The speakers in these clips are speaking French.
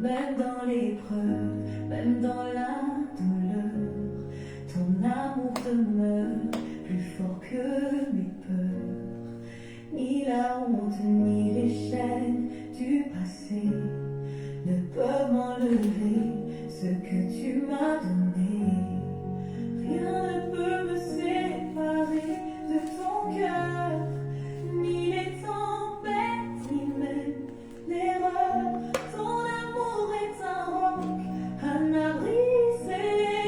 Même dans l'épreuve, même dans la douleur, ton amour demeure plus fort que mes peurs. Ni la honte, ni les chaînes du passé ne peuvent m'enlever ce que tu m'as donné. Rien ne peut me séparer de ton cœur, ni les tempêtes, ni même l'erreur. Ton amour est un roc, un abri scellé.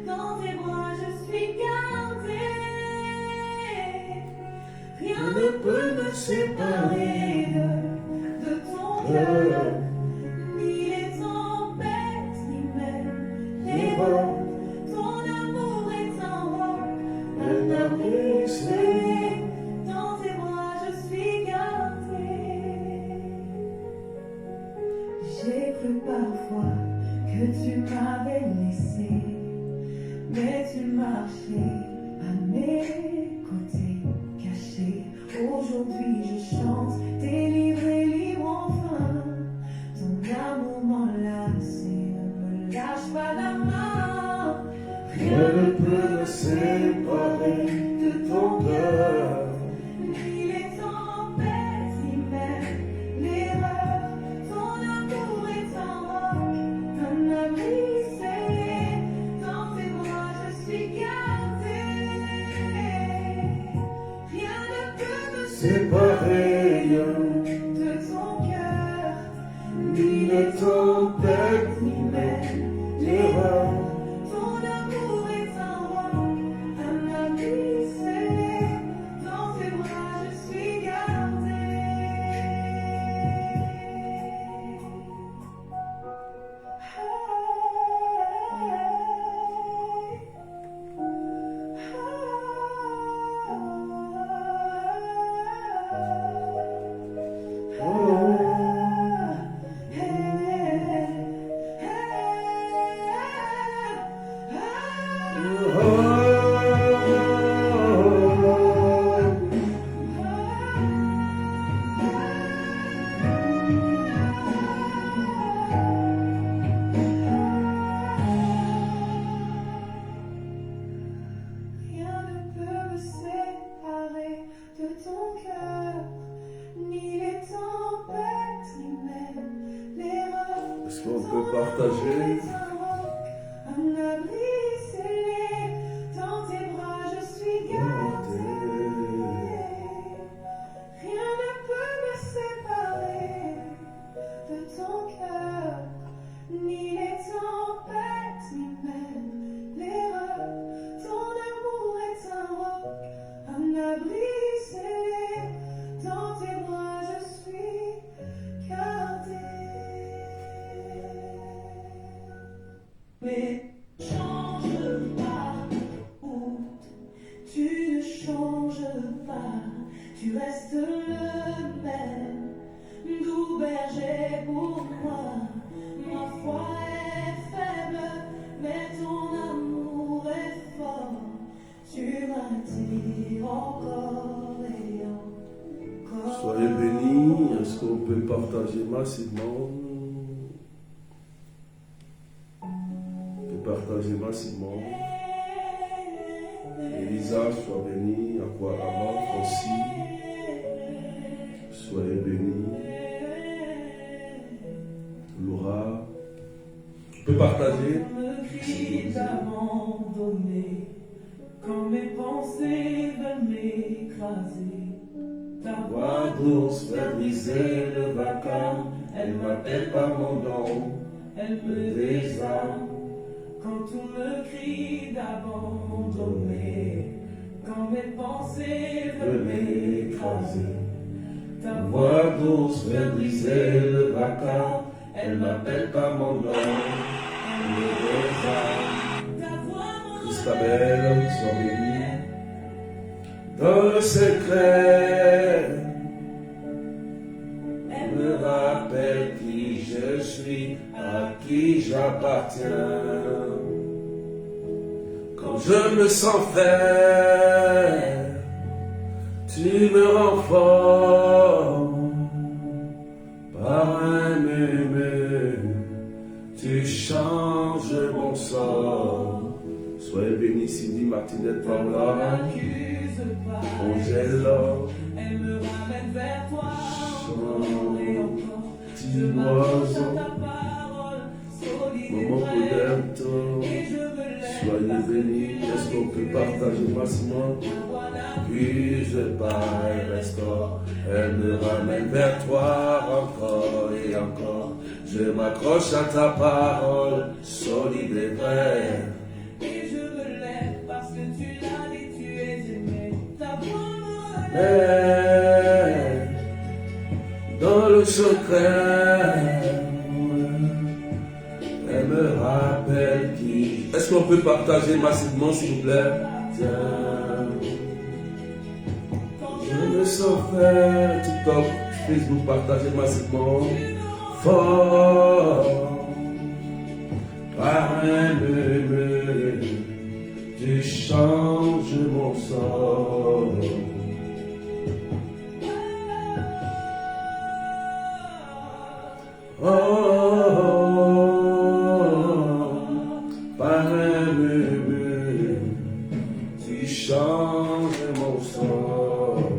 Dans tes bras je suis gardée. Rien ne peut me séparer de ton cœur, ni les tempêtes, ni même l'erreur. Ton amour est un roc, un abri scellé. Dans tes bras je suis gardée. J'ai cru parfois que tu m'avais laissé, mais tu marchais à mes côtés, caché. Aujourd'hui je chante, délivré, libre enfin. Ton amour m'enlace et ne me lâche pas la main. Rien ne peut me séparer de ton cœur, ni les tempêtes, ni même l'erreur. Ton amour est un roc, un abri scellé. Dans tes bras je suis gardée. Rien ne peut me séparer de ton cœur, ni les tempêtes, ni même l'erreur. Ton amour est un roc, un abri scellé. Dans tes bras je suis gardée. Rien ne peut me séparer de ton cœur, ni les tempêtes, ni même l'erreur. Est-ce qu'on peut partager? Un abri scellé, dans tes bras je suis gardée. Rien ne peut me séparer de ton cœur, ni les tempêtes, ni même l'erreur. Ton amour est un roc, un abri scellé. Dans tes bras je suis gardée. Mais change pas, ou tu ne changes pas, tu restes le même, doux berger pour moi. Ma foi est faible, mais ton amour est fort. Tu m'attires encore et encore. Soyez bénis. Est-ce qu'on peut partager massivement? On peut partager massivement. Elisa, sois bénie. Aquarama, Francis, soyez bénis. Laura, on peut partager. Me crie d'abandonner quand mes pensées veulent m'écraser. Ta voix douce fait briser le vacarme. Elle m'appelle par mon nom, elle me désarme. Quand tout me crie d'abandonner, quand mes pensées veulent m'écraser. Ta voix douce fait briser le vacarme. Elle m'appelle par mon nom, elle me désarme. Christabelle, sois bénie. Dans le secret, Elle me rappelle qui j'aime. je suis, à qui j'appartiens. Quand je me sens faible, tu me rends fort. Par un murmure, tu changes mon sort. Soyez bénis, Cindy Martinette Paula. N'accuse pas, Angela, elle me ramène vers toi Chant, et encore. petit Je m'accroche à oiseau, ta parole, solide et Maman vraie, Coderto, et je me lève soyez parce que bénis. tu Est-ce qu'on peut partager massivement? Puis je pars et restaure. Elle me ramène vers toi encore et encore. Je m'accroche à ta parole, solide et vraie. et je me lève parce que tu l'as dit, tu es aimé. Ta parole Mais dans le secret, elle me rappelle qui. Est-ce qu'on peut partager massivement, s'il vous plaît? Tiens. Je me sens faire TikTok, Facebook, partagez massivement. Fort. Par un murmure, tu changes mon sort. Par un murmure, tu changes mon sort.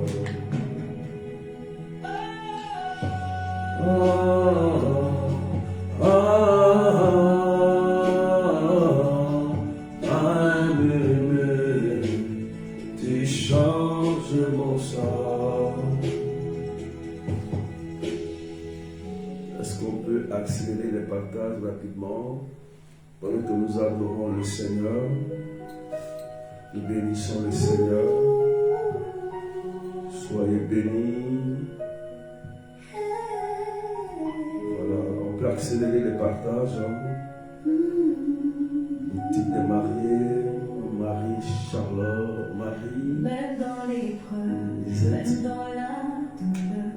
Un murmure, tu changes mon sort. Est-ce qu'on peut accélérer les partages rapidement pendant que nous adorons le Seigneur? Nous bénissons le Seigneur. Soyez bénis. Voilà, on peut accélérer les partages. Petite est mariée, Marie, Charlotte, Marie. même dans l'épreuve, même dans la douleur,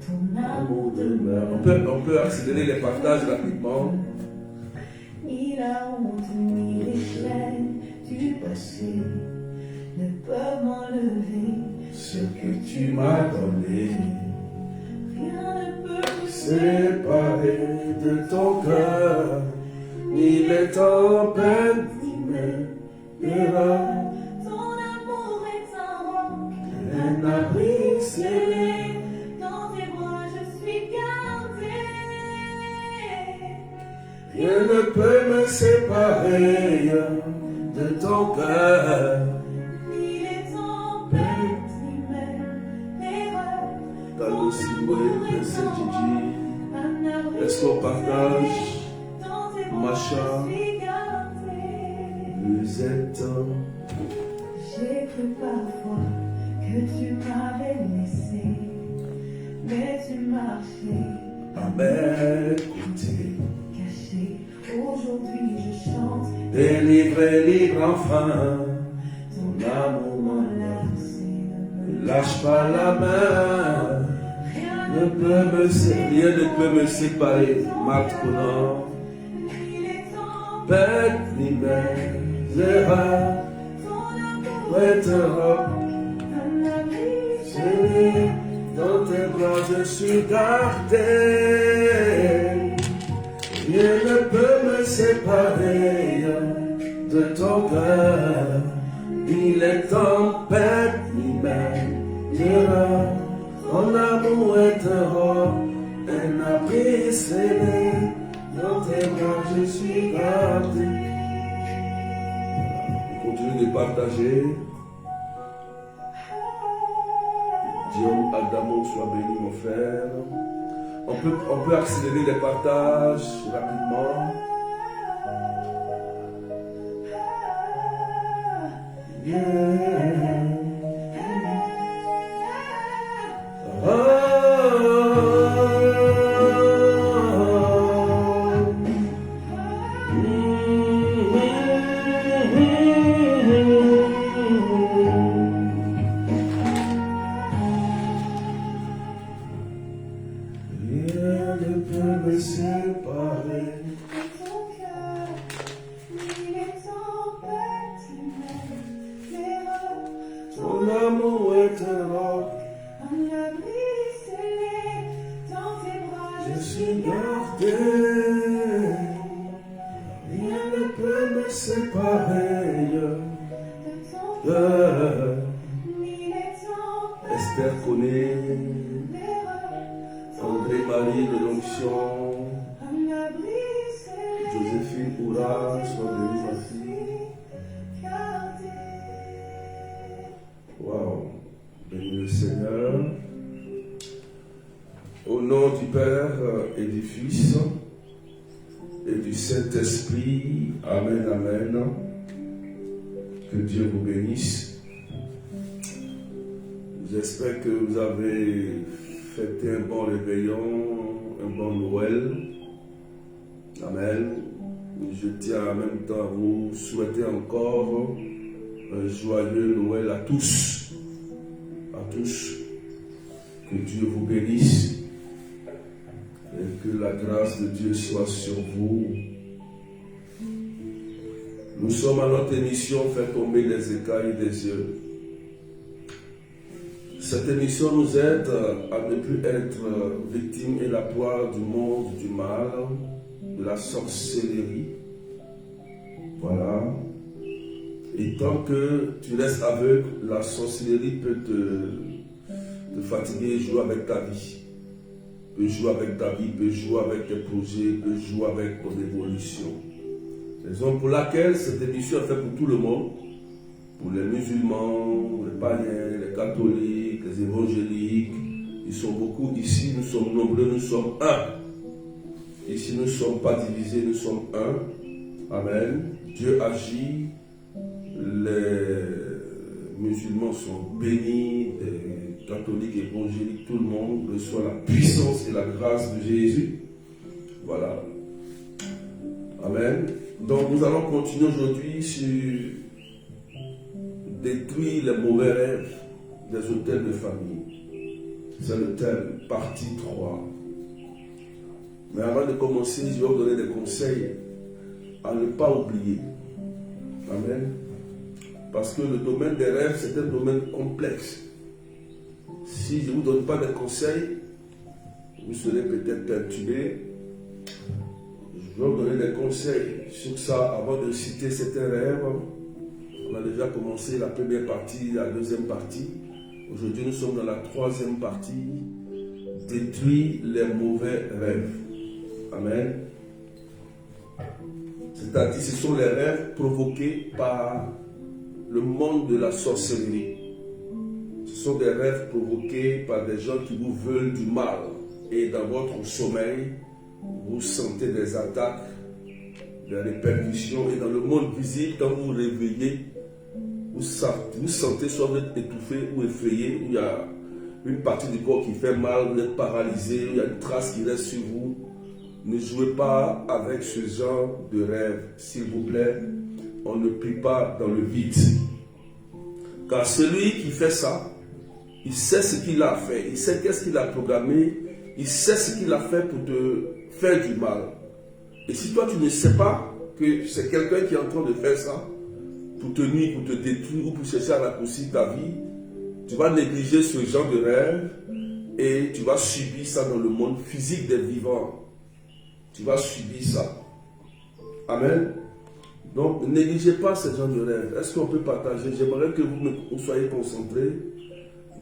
ton amour demeure. On peut accélérer les partages rapidement. Ni la honte, ni les chaînes du passé ne peuvent m'enlever Ce que tu m'as donné, rien ne peut me séparé de ton cœur, ni les tempêtes, ni mes erreurs. Ton amour est un roc, Un abri scellé, dans tes bras je suis gardé. rien ne peut me séparer de ton cœur. Ni les tempêtes, ni même l'erreur. Dans le Simboué, le Saint-Gigi, Un abri est-ce qu'on partage? dans tes bras Macha, je suis gardé. vous êtes J'ai cru parfois que tu m'avais laissé, mais tu marchais à mes côtés. caché. Aujourd'hui je chante, Délivré, libre enfin, ton amour m'enlace. ne lâche pas la main. Rien Ne peut me séparer, rien ne peut me séparer maintenant. ni les temps, Pète ni mes erreurs, ton amour, prêtera, un abri scellé, dans tes bras je suis gardé. Rien ne peut me séparer de ton cœur, ni les tempêtes, ni mes erreurs. Ton amour est un roc, un abri scellé, dans tes bras je suis gardé. On continue de partager. Guillaume Adamo, sois béni mon frère. On peut accélérer les partages rapidement. Yeah. séparer. de ton cœur, ni les tempêtes, ni même l'erreur. Ton amour est un roc, Un abri scellé dans tes bras, je suis gardé. Rien ne peut me séparer de ton de cœur, ni les tempêtes, Esther connaît, l'erreur. André-Marie de l'onction, Un abri scellé, Joséphine Oura, sois bénie ma je fille. suis gardé. Waouh, bénis le Seigneur. Au nom du Père et du Fils et du Saint-Esprit, Amen, Amen. Que Dieu vous bénisse. J'espère que vous avez fêté un bon réveillon, un bon Noël. Amen. Je tiens en même temps à vous souhaiter encore un joyeux Noël à tous. À tous. Que Dieu vous bénisse. Et que la grâce de Dieu soit sur vous. Nous sommes à notre émission Faire tomber les écailles des yeux. Cette émission nous aide à ne plus être victime et la proie du monde, du mal, de la sorcellerie. Voilà. Et tant que tu restes aveugle, la sorcellerie peut te fatiguer et jouer avec ta vie. Peut jouer avec ta vie, peut jouer avec tes projets, peut jouer avec ton évolution. Raison pour laquelle cette émission est faite pour tout le monde. Pour les musulmans, les païens, les catholiques, les évangéliques. Ils sont beaucoup ici, nous sommes nombreux, nous sommes un. Ici, nous ne sommes pas divisés, nous sommes un. Amen. Dieu agit. Les musulmans sont bénis, les catholiques, évangéliques, tout le monde reçoit la puissance et la grâce de Jésus. Voilà. Amen. Donc nous allons continuer aujourd'hui sur détruire les mauvais rêves des hôtels de famille. C'est le thème, partie 3. Mais avant de commencer, je vais vous donner des conseils à ne pas oublier. Amen. Parce que le domaine des rêves, c'est un domaine complexe. Si je ne vous donne pas de conseils, vous serez peut-être perturbé. Je vais vous donner des conseils sur ça avant de citer certains rêves. On a déjà commencé la première partie, la deuxième partie. Aujourd'hui, nous sommes dans la troisième partie. Détruire les mauvais rêves. Amen. C'est-à-dire, ce sont les rêves provoqués par le monde de la sorcellerie. Ce sont des rêves provoqués par des gens qui vous veulent du mal. Et dans votre sommeil, vous sentez des attaques, des répercussions. Et dans le monde visible, quand vous vous réveillez, vous sentez soit vous êtes étouffé ou effrayé, où il y a une partie du corps qui fait mal, vous êtes paralysé, il y a une trace qui reste sur vous. Ne jouez pas avec ce genre de rêve, s'il vous plaît. On ne prie pas dans le vide. Car celui qui fait ça, il sait ce qu'il a fait, il sait qu'est-ce qu'il a programmé, il sait ce qu'il a fait pour te faire du mal. Et si toi tu ne sais pas que c'est quelqu'un qui est en train de faire ça, pour te nuire, pour te détruire ou pour chercher à raccourcir ta vie, tu vas négliger ce genre de rêve et tu vas subir ça dans le monde physique des vivants. Tu vas subir ça. Amen. Donc, ne négligez pas ce genre de rêve. Est-ce qu'on peut partager? J'aimerais que vous soyez concentrés.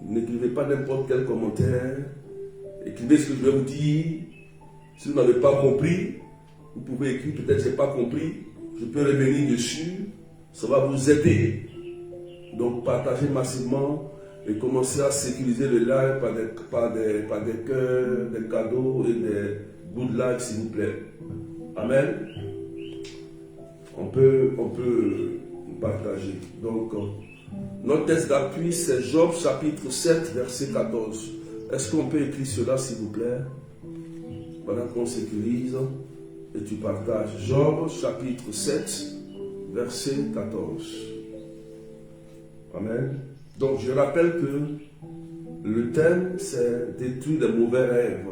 N'écrivez pas n'importe quel commentaire. Écrivez ce que je vais vous dire. Si vous n'avez pas compris, vous pouvez écrire peut-être je n'ai pas compris. Je peux revenir dessus. Ça va vous aider. Donc, partagez massivement et commencez à sécuriser le live par des cœurs, des cadeaux et des good likes, s'il vous plaît. Amen. On peut partager. Donc, notre texte d'appui, c'est Job chapitre 7, verset 14. Est-ce qu'on peut écrire cela, s'il vous plaît? Pendant qu'on sécurise et tu partages. Job chapitre 7, verset 14. Amen. Donc, je rappelle que le thème, c'est détruire les mauvais rêves.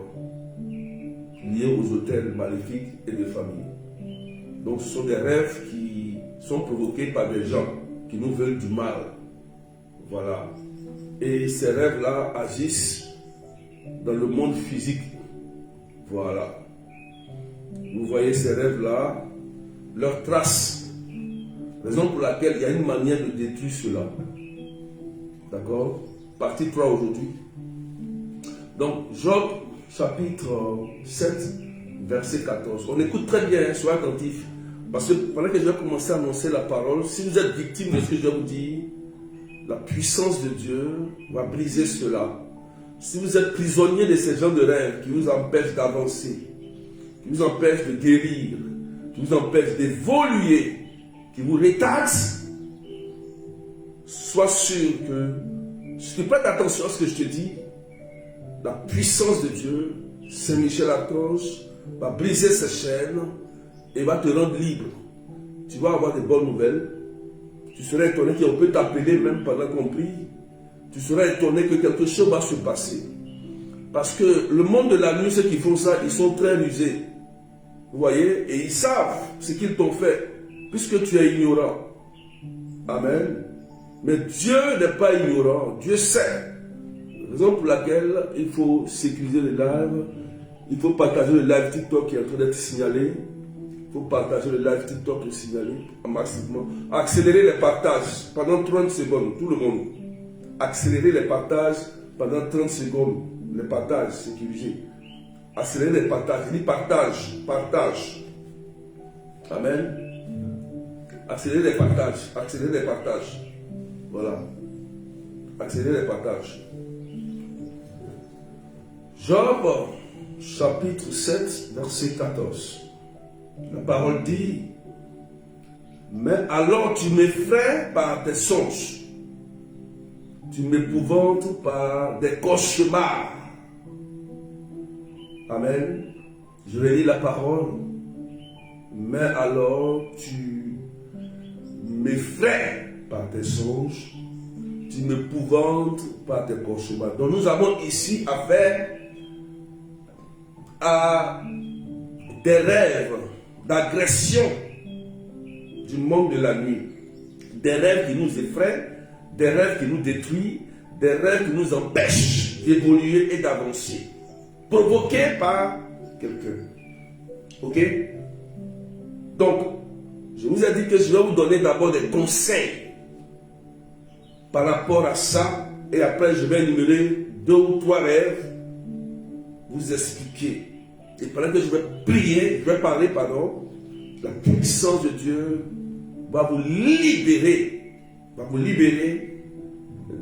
liés aux hôtels maléfiques et de famille. Donc ce sont des rêves qui sont provoqués par des gens qui nous veulent du mal. Voilà. Et ces rêves-là agissent dans le monde physique. Voilà. Vous voyez ces rêves-là, leurs traces. Raison pour laquelle il y a une manière de détruire cela. D'accord? Partie 3 aujourd'hui. Donc, Job, chapitre 7, verset 14. On écoute très bien, soyez attentifs. Parce que pendant que je vais commencer à annoncer la parole, si vous êtes victime de ce que je vais vous dire, la puissance de Dieu va briser cela. Si vous êtes prisonnier de ces genres de rêves qui vous empêchent d'avancer, qui vous empêchent de guérir, qui vous empêchent d'évoluer, qui vous rétaxent, sois sûr que, si tu prêtes attention à ce que je te dis, la puissance de Dieu, Saint-Michel-Archange, va briser ces chaînes et va te rendre libre. Tu vas avoir de bonnes nouvelles. Tu serais étonné qu'on peut t'appeler même pendant qu'on prie. Tu serais étonné que quelque chose va se passer. Parce que le monde de la nuit, ceux qui font ça, ils sont très rusés. Vous voyez? Et ils savent ce qu'ils t'ont fait, puisque tu es ignorant. Amen. Mais Dieu n'est pas ignorant. Dieu sait. Raison pour laquelle il faut sécuriser le live. Il faut partager le live TikTok qui est en train d'être signalé. Il faut partager le live TikTok qui est signalé au maximum. Accélérer les partages pendant 30 secondes, tout le monde. Accélérer les partages pendant 30 secondes. Les partages sécurisés. Accélérer les partages. Il dit partage, partage. Amen. Accélérer les partages. Accélérer les partages. Voilà. Accélérer les partages. Job, chapitre 7, verset 14. La parole dit, mais alors tu m'effraies par tes songes, tu m'épouvantes par des cauchemars. Amen. Je relis la parole, mais alors tu m'effraies par tes songes, tu m'épouvantes par tes cauchemars. Donc nous avons ici affaire à des rêves d'agression du monde de la nuit, des rêves qui nous effraient, des rêves qui nous détruisent, des rêves qui nous empêchent d'évoluer et d'avancer, provoqués par quelqu'un. Ok? Donc, je vous ai dit que je vais vous donner d'abord des conseils par rapport à ça, et après je vais énumérer 2 ou 3 rêves, vous expliquer. Et pendant que je vais prier, je vais parler, la puissance de Dieu va vous libérer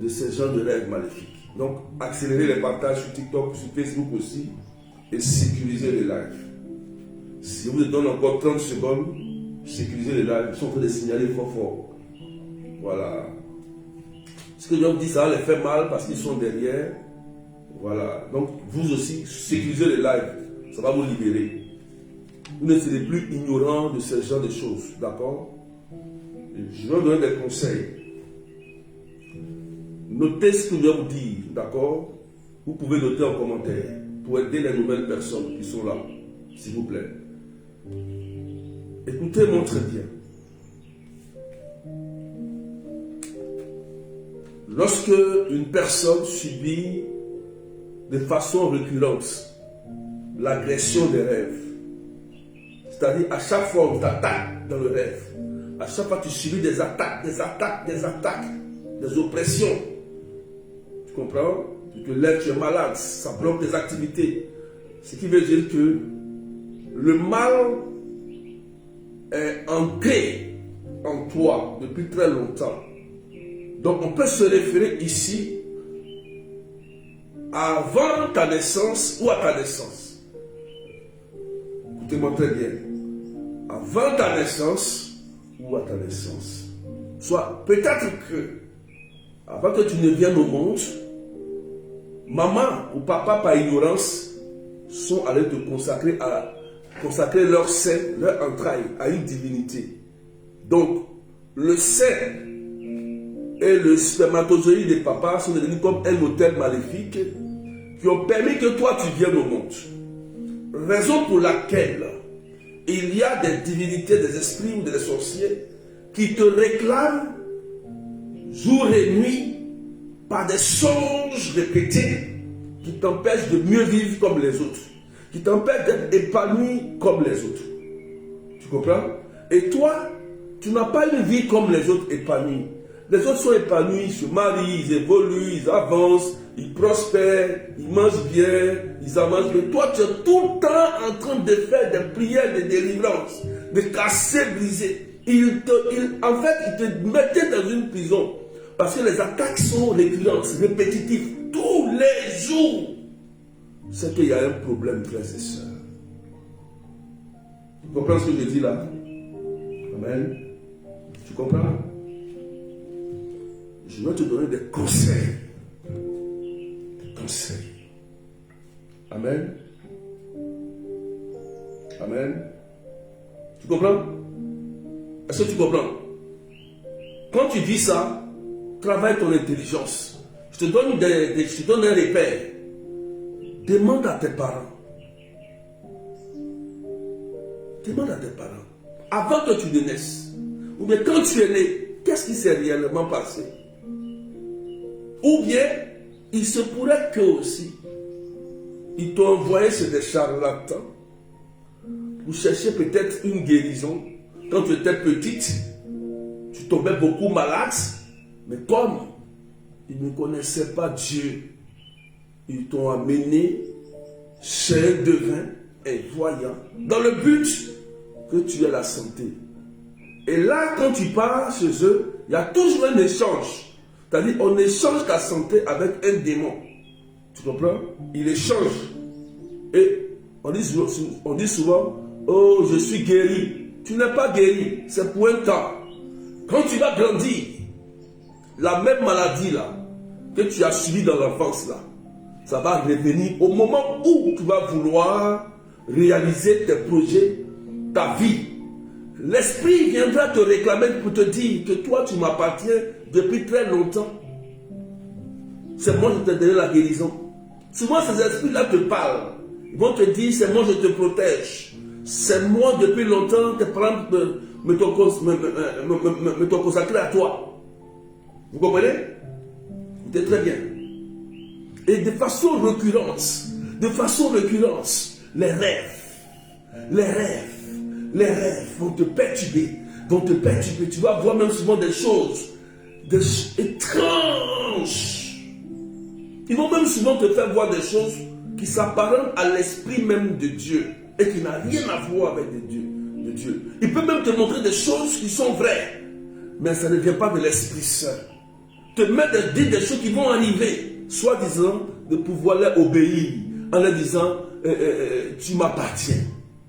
de ces genres de rêves maléfiques. Donc, accélérez les partages sur TikTok, sur Facebook aussi, et sécurisez les lives. Si vous donne encore 30 secondes, sécurisez les lives, ils sont en train de signaler fort. Voilà. Ce que je vous dis, ça va les faire mal parce qu'ils sont derrière. Voilà. Donc, vous aussi, sécurisez les lives. Ça va vous libérer. Vous ne serez plus ignorant de ce genre de choses. D'accord? Je vais vous donner des conseils. Notez ce que je vais vous dire. D'accord? Vous pouvez noter en commentaire pour aider les nouvelles personnes qui sont là. S'il vous plaît. Écoutez-moi très bien. Lorsque une personne subit de façon récurrente l'agression des rêves, c'est-à-dire à chaque fois on t'attaque dans le rêve, à chaque fois tu subis des attaques, des oppressions, tu comprends? Tu te lèves, tu es malade, ça bloque tes activités, ce qui veut dire que le mal est ancré en toi depuis très longtemps. Donc on peut se référer ici avant ta naissance ou à ta naissance. Écoutez-moi très bien. Avant ta naissance ou à ta naissance. Soit peut-être que, avant que tu ne viennes au monde, maman ou papa par ignorance sont allés te consacrer leur sein, leur entraille à une divinité. Donc, le sein et le spermatozoïde des papas sont devenus comme un hôtel maléfique qui ont permis que toi tu viennes au monde. raison pour laquelle il y a des divinités, des esprits ou des sorciers qui te réclament jour et nuit par des songes répétés qui t'empêchent de mieux vivre comme les autres, qui t'empêchent d'être épanoui comme les autres. Tu comprends? Et toi, tu n'as pas une vie comme les autres épanouis. Les autres sont épanouis, ils se marient, ils évoluent, ils avancent, ils prospèrent, ils mangent bien, ils avancent. Mais toi, tu es tout le temps en train de faire des prières de délivrance, de casser, briser. En fait, ils te mettaient dans une prison parce que les attaques sont récurrentes, répétitives, tous les jours. C'est qu'il y a un problème, frères et sœurs. Tu comprends ce que je dis là? Amen. Tu comprends? Je vais te donner des conseils. Des conseils. Amen. Amen. Tu comprends? Est-ce que tu comprends? Quand tu dis ça, travaille ton intelligence. Je te donne un repère. Demande à tes parents. Demande à tes parents. Avant que tu ne naisses, ou bien quand tu es né, qu'est-ce qui s'est réellement passé? Ou bien, il se pourrait que aussi, ils t'ont envoyé chez des charlatans pour chercher peut-être une guérison. Quand tu étais petite, tu tombais beaucoup malade, mais comme ils ne connaissaient pas Dieu, ils t'ont amené chez un devin, un voyant, dans le but que tu aies la santé. Et là, quand tu pars chez eux, il y a toujours un échange. C'est-à-dire, on échange ta santé avec un démon. Tu comprends? Il échange. Et on dit souvent, oh, je suis guéri. Tu n'es pas guéri, c'est pour un temps. Quand tu vas grandir, la même maladie là, que tu as subie dans l'enfance là, ça va revenir au moment où tu vas vouloir réaliser tes projets, ta vie. L'esprit viendra te réclamer pour te dire que toi tu m'appartiens depuis très longtemps. C'est moi qui t'ai donné la guérison. Souvent ces esprits-là te parlent. Ils vont te dire, c'est moi je te protège. C'est moi depuis longtemps, tes parents me t'ont consacré à toi. Vous comprenez? Écoutez très bien. Et de façon récurrente, les rêves vont te perturber, Tu vas voir même souvent des choses étranges. Ils vont même souvent te faire voir des choses qui s'apparentent à l'esprit même de Dieu et qui n'a rien à voir avec Dieu. Il peut même te montrer des choses qui sont vraies, mais ça ne vient pas de l'Esprit Saint. Te mettre à dire des choses qui vont arriver, soi-disant de pouvoir leur obéir, en leur disant tu m'appartiens.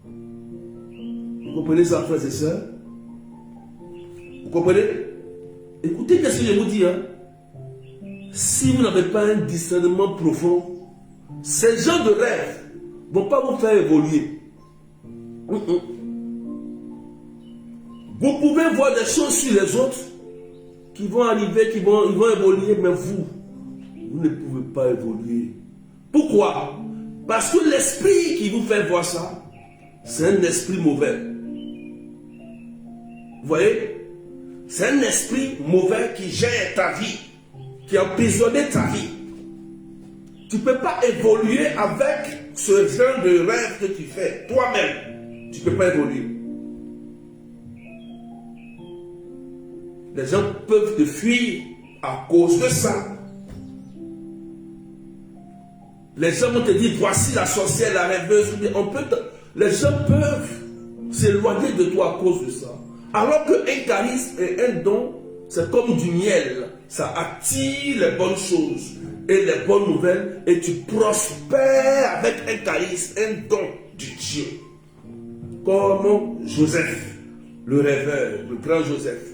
Vous comprenez ça, frères et sœurs? Vous comprenez? Écoutez ce que je vous dis. Si vous n'avez pas un discernement profond, ces gens de rêve ne vont pas vous faire évoluer. Vous pouvez voir des choses sur les autres qui vont arriver, ils vont évoluer, mais vous ne pouvez pas évoluer. Pourquoi? Parce que l'esprit qui vous fait voir ça, c'est un esprit mauvais. Vous voyez? C'est un esprit mauvais qui gère ta vie, qui a emprisonné ta vie. Tu ne peux pas évoluer avec ce genre de rêve que tu fais toi-même. Tu ne peux pas évoluer. Les gens peuvent te fuir à cause de ça. Les gens vont te dire, voici la sorcière, la rêveuse. Les gens peuvent s'éloigner de toi à cause de ça. Alors qu'un charisme et un don, c'est comme du miel. Ça attire les bonnes choses et les bonnes nouvelles. Et tu prospères avec un charisme, un don du Dieu. Comme Joseph, le rêveur, le grand Joseph.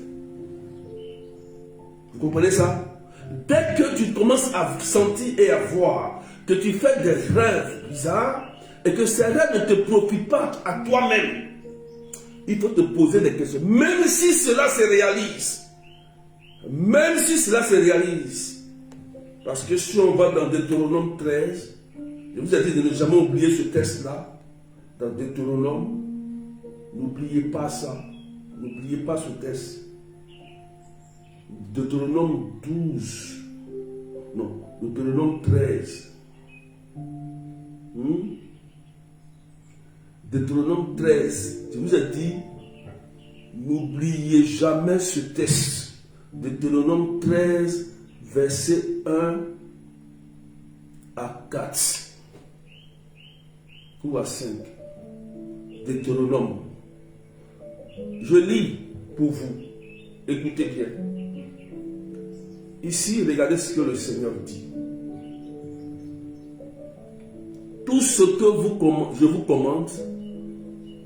Vous comprenez ça? Dès que tu commences à sentir et à voir que tu fais des rêves bizarres et que ces rêves ne te profitent pas à toi-même, il faut te poser des questions. Même si cela se réalise, parce que si on va dans Deutéronome 13, je vous ai dit de ne jamais oublier ce texte-là, dans Deutéronome, n'oubliez pas ça. N'oubliez pas ce texte. Deutéronome 12. Non, Deutéronome 13. Deutéronome 13. Je vous ai dit, n'oubliez jamais ce texte. Deutéronome 13, verset 1 à 4. Ou à 5. Deutéronome. Je lis pour vous. Écoutez bien. Ici, regardez ce que le Seigneur dit. Tout ce que je vous commande,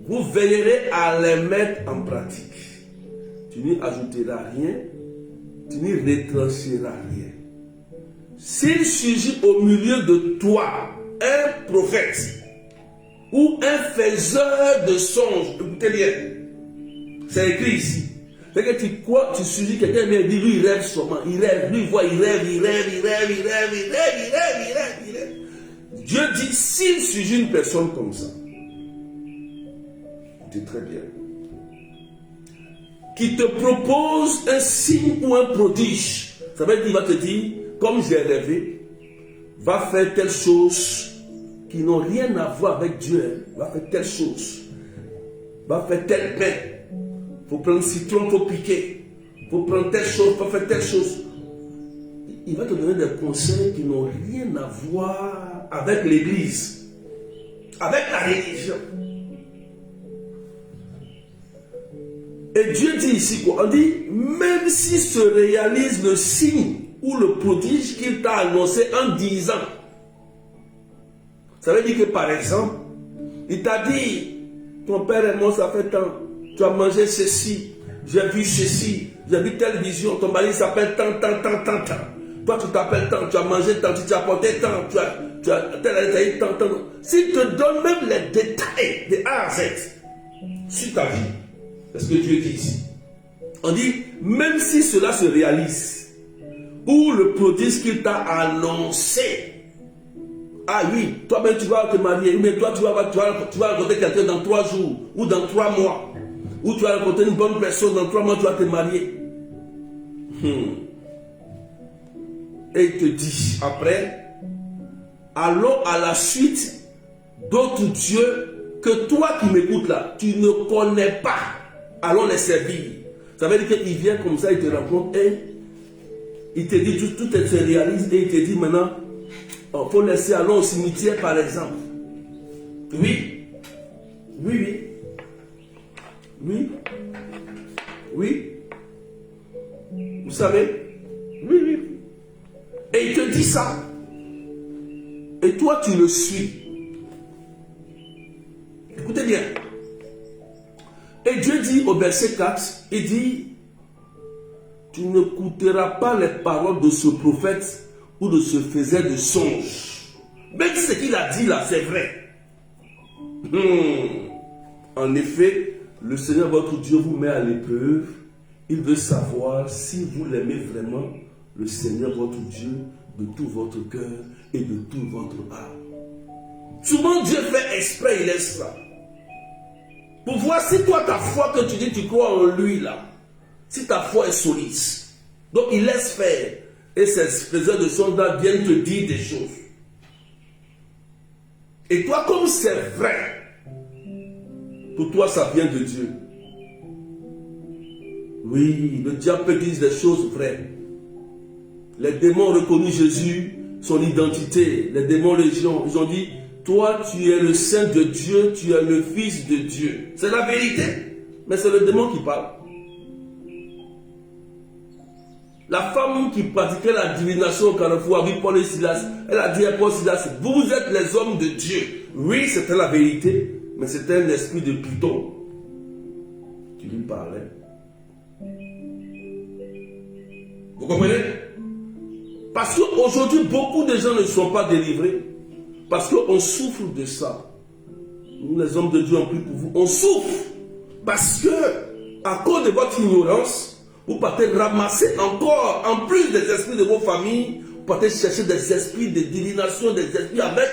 vous veillerez à les mettre en pratique. Tu n'y ajouteras rien, tu n'y retrancheras rien. S'il surgit au milieu de toi un prophète ou un faiseur de songes, écoutez bien, c'est écrit ici. C'est que tu crois, tu surgis, quelqu'un vient dire, lui il rêve seulement, il rêve, lui il voit, il rêve. Dieu dit, s'il surgit une personne comme ça, c'est très bien, qui te propose un signe ou un prodige, ça veut dire qu'il va te dire, comme j'ai rêvé, va faire telle chose qui n'ont rien à voir avec Dieu, va faire telle chose, va faire tel pain. Il faut prendre citron, il faut piquer. Il faut prendre telle chose, il faut faire telle chose. Il va te donner des conseils qui n'ont rien à voir avec l'église, avec la religion. Et Dieu dit ici quoi? On dit, même si se réalise le signe ou le prodige qu'il t'a annoncé en 10 ans. Ça veut dire que par exemple, il t'a dit, ton père est mort, ça fait tant. Tu as mangé ceci, j'ai vu ceci, j'ai vu telle vision, ton mari s'appelle tant. Toi, tu t'appelles tant, tu as mangé tant, tu as porté tant, tu as tant. S'il te donne même les détails de A à Z sur ta vie, c'est ce que Dieu dit ici. On dit, même si cela se réalise, ou le prodige qu'il t'a annoncé, ah oui, toi-même tu vas te marier, mais toi tu vas rencontrer quelqu'un dans 3 jours, ou dans 3 mois. Ou tu vas rencontrer une bonne personne, dans 3 mois tu vas te marier. Et il te dit après, allons à la suite d'autres dieux que toi qui m'écoutes là, tu ne connais pas. Allons les servir. Ça veut dire qu'il vient comme ça, il te rencontre et il te dit, tout se réalise et il te dit maintenant, il faut laisser, allons au cimetière par exemple. Oui. Vous savez? Oui. Et il te dit ça. Et toi, tu le suis. Écoutez bien. Et Dieu dit au verset 4, il dit, tu n'écouteras pas les paroles de ce prophète ou de ce faiseur de songes. Même si ce qu'il a dit là, c'est vrai. En effet, le Seigneur votre Dieu vous met à l'épreuve. Il veut savoir si vous l'aimez vraiment, le Seigneur votre Dieu, de tout votre cœur et de toute votre âme. Souvent Dieu fait exprès, il laisse ça. Pour voir si toi, ta foi que tu dis, tu crois en lui là, si ta foi est solide. Donc il laisse faire. Et ces faiseurs de songes là viennent te dire des choses. Et toi, comme c'est vrai, pour toi, ça vient de Dieu. Oui, le diable peut dire des choses vraies. Les démons ont reconnu Jésus, son identité. Les démons légion, ils ont dit, toi, tu es le Saint de Dieu, tu es le Fils de Dieu. C'est la vérité, mais c'est le démon qui parle. La femme qui pratiquait la divination au Carrefour avec Paul et Silas, elle a dit à Paul et Silas, vous êtes les hommes de Dieu. Oui, c'était la vérité, mais c'était un esprit de Pluton qui lui parlait. Vous comprenez? Parce qu'aujourd'hui, beaucoup de gens ne sont pas délivrés. Parce qu'on souffre de ça. Nous, les hommes de Dieu, on prie pour vous. On souffre. Parce que, à cause de votre ignorance, vous partez ramasser encore, en plus des esprits de vos familles, vous partez chercher des esprits de divination, des esprits avec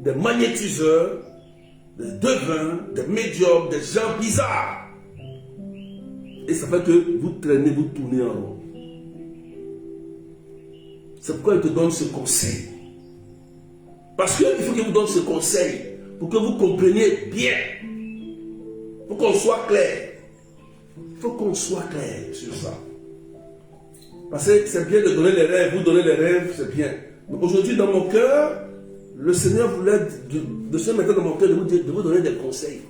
des magnétiseurs des devins, des médiocres, des gens bizarres. Et ça fait que vous traînez, vous tournez en rond. C'est pourquoi il te donne ce conseil. Parce qu'il faut qu'il vous donne ce conseil pour que vous compreniez bien. Pour qu'on soit clair. Il faut qu'on soit clair sur ça. Parce que c'est bien de donner les rêves. Vous donner les rêves, c'est bien. Mais aujourd'hui, dans mon cœur, le Seigneur voulait, de ce matin dans mon cœur, de vous donner des conseils.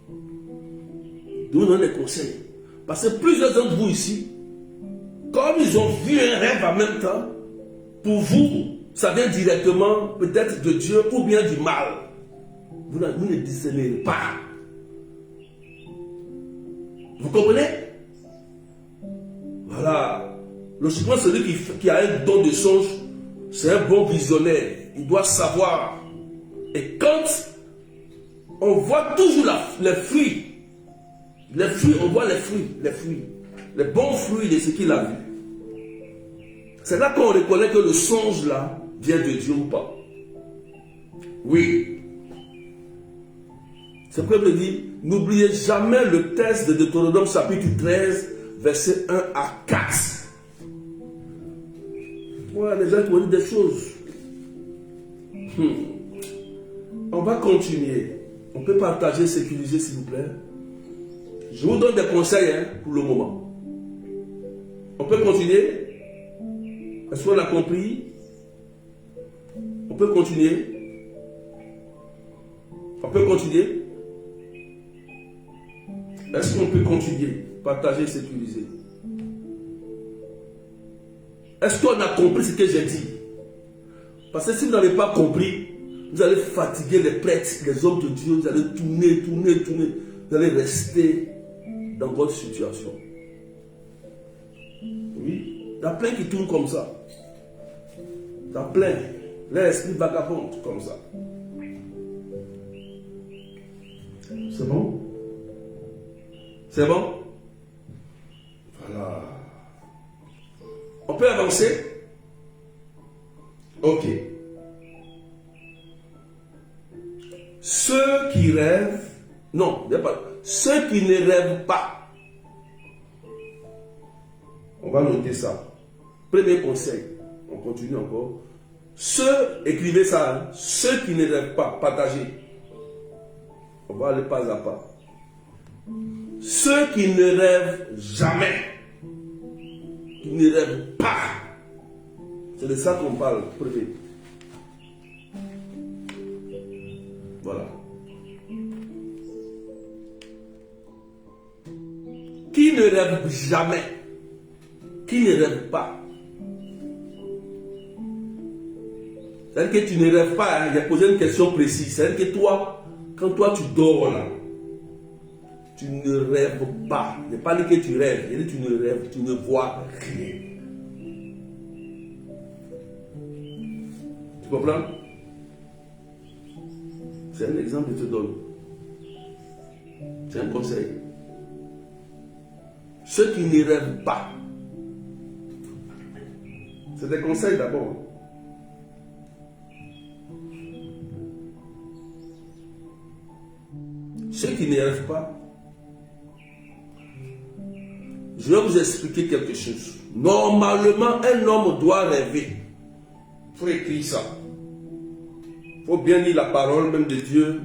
De vous donner des conseils. Parce que plusieurs d'entre vous ici, comme ils ont vu un rêve en même temps, pour vous, ça vient directement peut-être de Dieu ou bien du mal. Vous ne discernez pas. Vous comprenez? Voilà. Logiquement, celui qui a un don de songe, c'est un bon visionnaire. Il doit savoir. Et quand on voit toujours les fruits, on voit les fruits, les bons fruits de ce qu'il a vu. C'est là qu'on reconnaît que le songe là vient de Dieu ou pas. Oui. C'est pourquoi il dit, n'oubliez jamais le texte de Deutéronome chapitre 13, versets 1 à 4. Voilà, les gens qui ont dit des choses. On va continuer. On peut partager, sécuriser s'il vous plaît. Je vous donne des conseils pour le moment. On peut continuer. Est-ce qu'on a compris? On peut continuer. On peut continuer. Est-ce qu'on peut continuer? Partager, sécuriser. Est-ce qu'on a compris ce que j'ai dit? Parce que si vous n'avez pas compris, vous allez fatiguer les prêtres, les hommes de Dieu, vous allez tourner. Vous allez rester dans votre situation. Oui. Il y a plein qui tournent comme ça. Il y a plein. L'esprit vagabond comme ça. C'est bon? C'est bon? Voilà. On peut avancer? Ok. Ceux qui rêvent, non, il n'y a pas. Ceux qui ne rêvent pas. On va noter ça. Premier conseil. On continue encore. Ceux, écrivez ça, hein, ceux qui ne rêvent pas, partagez. On va aller pas à pas. Ceux qui ne rêvent jamais, qui ne rêvent pas. C'est de ça qu'on parle, premier. Voilà. Qui ne rêve jamais, qui ne rêve pas. C'est-à-dire que tu ne rêves pas, hein, il a posé une question précise. C'est-à-dire que toi, quand toi tu dors là, tu ne rêves pas. Il n'est pas dit que tu rêves, il dit que tu ne rêves, tu ne vois rien. Tu comprends? C'est un exemple que je te donne. C'est un conseil. Ceux qui ne rêvent pas. C'est des conseils d'abord. Ceux qui ne rêvent pas. Je vais vous expliquer quelque chose. Normalement, un homme doit rêver. Il faut écrire ça. Il faut bien lire la parole même de Dieu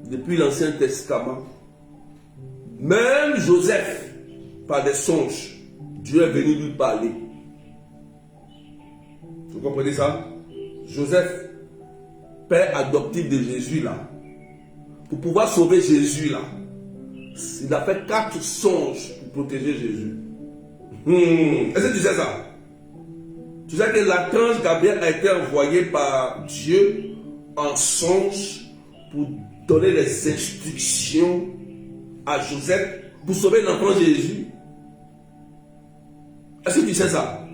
depuis l'Ancien Testament. Même Joseph, par des songes, Dieu est venu lui parler. Vous comprenez ça? Joseph, père adoptif de Jésus là, pour pouvoir sauver Jésus là, il a fait 4 songes pour protéger Jésus. Est-ce que tu sais ça? Tu sais que l'archange Gabriel a été envoyé par Dieu en songe pour donner les instructions à Joseph pour sauver l'enfant Jésus. Est-ce que tu sais ça?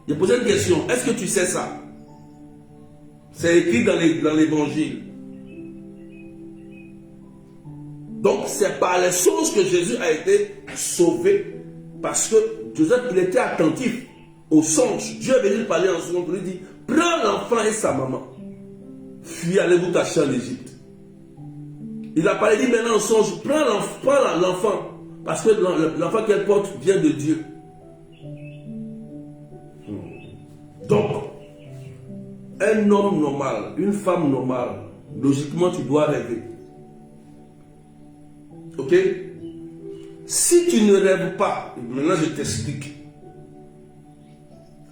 J'ai posé une question. Est-ce que tu sais ça? C'est écrit dans l'évangile. Donc c'est par les songes que Jésus a été sauvé. Parce que Joseph, il était attentif aux songes. Dieu est venu parler en songe. Il dit, prends l'enfant et sa maman. fuyez, allez vous cacher en Égypte. Il a parlé, il dit maintenant songe, prends l'enfant, parce que l'enfant qu'elle porte vient de Dieu. Donc, un homme normal, une femme normale, logiquement tu dois rêver. Ok? Si tu ne rêves pas, maintenant je t'explique,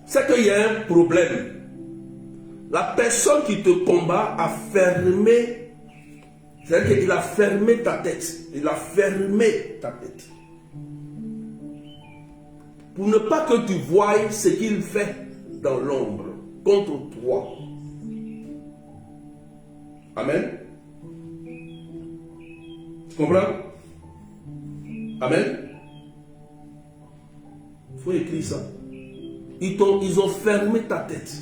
c'est qu'il y a un problème. La personne qui te combat a fermé, c'est-à-dire qu'il a fermé ta tête. Il a fermé ta tête. Pour ne pas que tu voies ce qu'il fait dans l'ombre contre toi. Amen. Tu comprends? Amen. Il faut écrire ça. Ils ont fermé ta tête.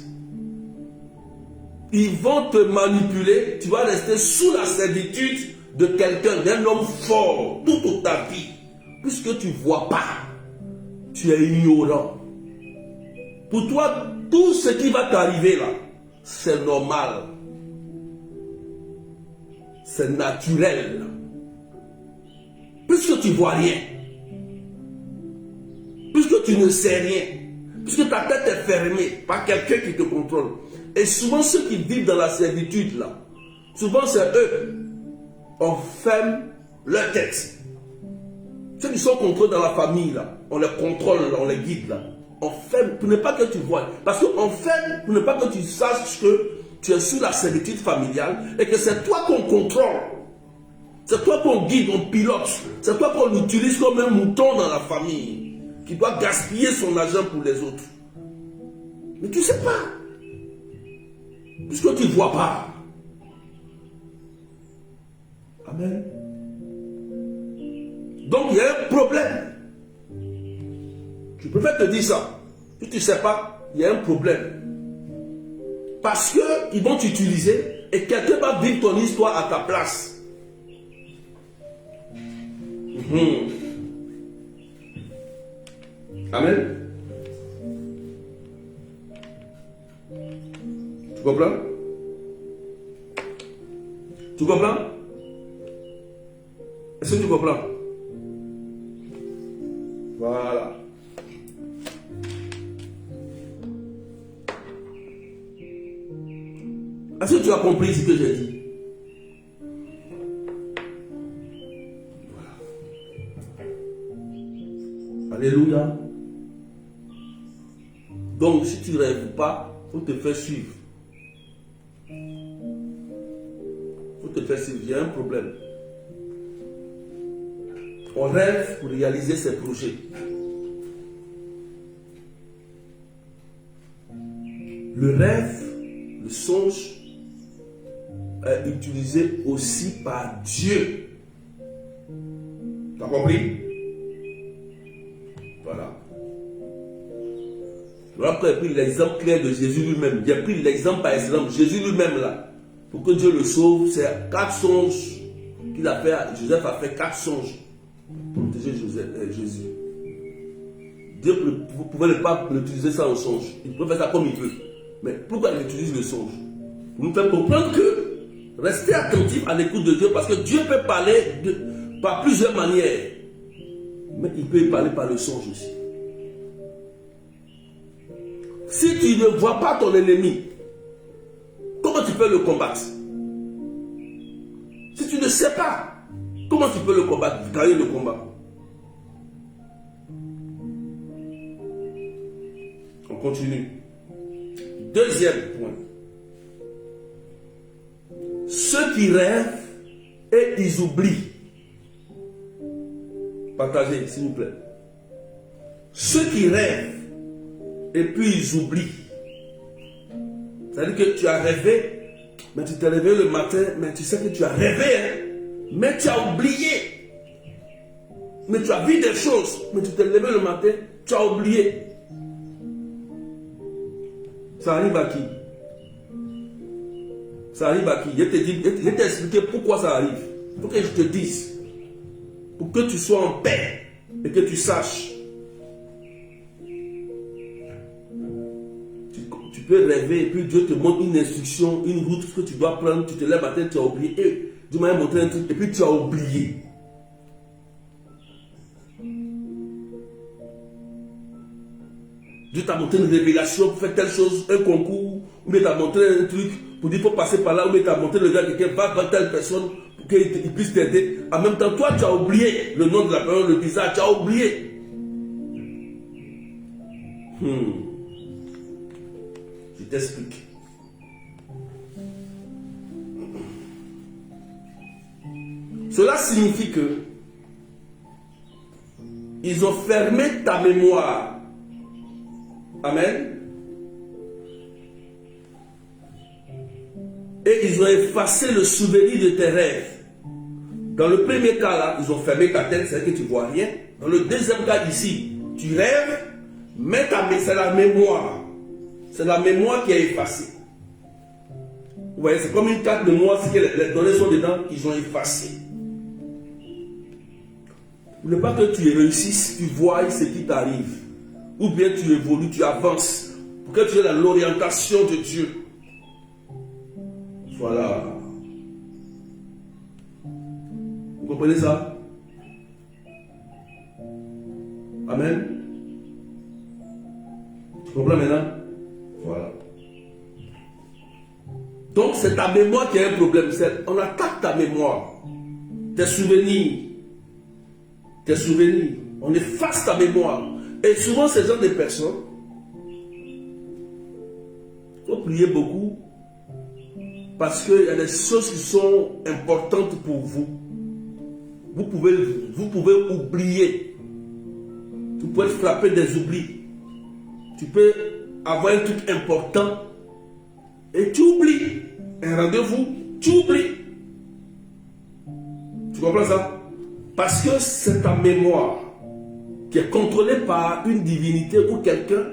Ils vont te manipuler. Tu vas rester sous la servitude de quelqu'un, d'un homme fort, toute ta vie. Puisque tu ne vois pas. Tu es ignorant. Pour toi, tout ce qui va t'arriver là, c'est normal. C'est naturel. Puisque tu ne vois rien. Puisque tu ne sais rien. Puisque ta tête est fermée par quelqu'un qui te contrôle. Et souvent ceux qui vivent dans la servitude là, souvent c'est eux. On ferme leur tête. Ceux qui sont contrôlés dans la famille là, on les contrôle, on les guide là. On ferme pour ne pas que tu vois. Parce qu'on ferme pour ne pas que tu saches que tu es sous la servitude familiale et que c'est toi qu'on contrôle. C'est toi qu'on guide, on pilote. C'est toi qu'on utilise comme un mouton dans la famille qui doit gaspiller son argent pour les autres. Mais tu ne sais pas. Puisque tu ne vois pas. Amen. Donc il y a un problème. Je préfère te dire ça. Si tu ne sais pas, il y a un problème. Parce qu'ils vont t'utiliser et quelqu'un va vivre ton histoire à ta place. Amen. Tu comprends? Tu comprends? Est-ce que tu comprends? Voilà. Est-ce que tu as compris ce que j'ai dit? Voilà. Alléluia. Donc, si tu ne rêves pas, il faut te faire suivre. Il faut te faire suivre. Il y a un problème. On rêve pour réaliser ses projets. Le rêve, le songe, est utilisé aussi par Dieu. Tu as compris? Voilà. Après, j'ai pris l'exemple clair de Jésus lui-même. J'ai pris l'exemple par exemple, Jésus lui-même là. Pour que Dieu le sauve, c'est 4 songes qu'il a fait. Joseph a fait 4 songes pour protéger Jésus. Dieu ne pouvait pas utiliser ça en songe. Il pouvait faire ça comme il veut. Mais pourquoi il utilise le songe? Pour nous faire comprendre que restez attentif à l'écoute de Dieu parce que Dieu peut parler par plusieurs manières. Mais il peut parler par le songe aussi. Si tu ne vois pas ton ennemi, comment tu peux le combattre? Si tu ne sais pas, comment tu peux le combattre, gagner le combat? On continue. Deuxième point. Ceux qui rêvent et ils oublient. Partagez, s'il vous plaît. Ceux qui rêvent et puis ils oublient. C'est-à-dire que tu as rêvé, mais tu t'es réveillé le matin, mais tu sais que tu as rêvé, hein, mais tu as oublié. Mais tu as vu des choses, mais tu t'es levé le matin, tu as oublié. Ça arrive à qui? Ça arrive à qui? Je t'ai expliqué pourquoi ça arrive. Il faut que je te dise. Pour que tu sois en paix et que tu saches. Tu peux rêver et puis Dieu te montre une instruction, une route que tu dois prendre, tu te lèves matin, tu as oublié. Et Dieu m'a montré un truc et puis tu as oublié. Dieu t'a montré une révélation pour faire telle chose, un concours, ou bien t'a montré un truc pour dire qu'il faut passer par là, ou bien t'a montré le gars quelqu'un va vers telle personne pour qu'il puisse t'aider. En même temps, toi tu as oublié le nom de la personne, le visage, tu as oublié. Je t'explique. Cela signifie que ils ont fermé ta mémoire. Amen. Et ils ont effacé le souvenir de tes rêves. Dans le premier cas là, ils ont fermé ta tête, c'est-à-dire que tu ne vois rien. Dans le deuxième cas ici, tu rêves, mais c'est la mémoire. C'est la mémoire qui est effacée. Vous voyez, c'est comme une carte de mémoire, c'est que les données sont dedans, ils ont effacé. Ne pas que tu réussisses, tu vois ce qui t'arrive. Ou bien tu évolues, tu avances. Pour que tu aies l'orientation de Dieu. Voilà. Vous comprenez ça? Amen. Tu comprends maintenant? Voilà. Donc c'est ta mémoire qui a un problème. On attaque ta mémoire. Tes souvenirs. Tes souvenirs. On efface ta mémoire. Et souvent, ces gens de personnes, il faut prier beaucoup parce qu'il y a des choses qui sont importantes pour vous. Vous pouvez oublier. Tu peux être frappé des oublis. Tu peux avoir un truc important et tu oublies. Un rendez-vous, tu oublies. Tu comprends ça? Parce que c'est ta mémoire qui est contrôlé par une divinité ou quelqu'un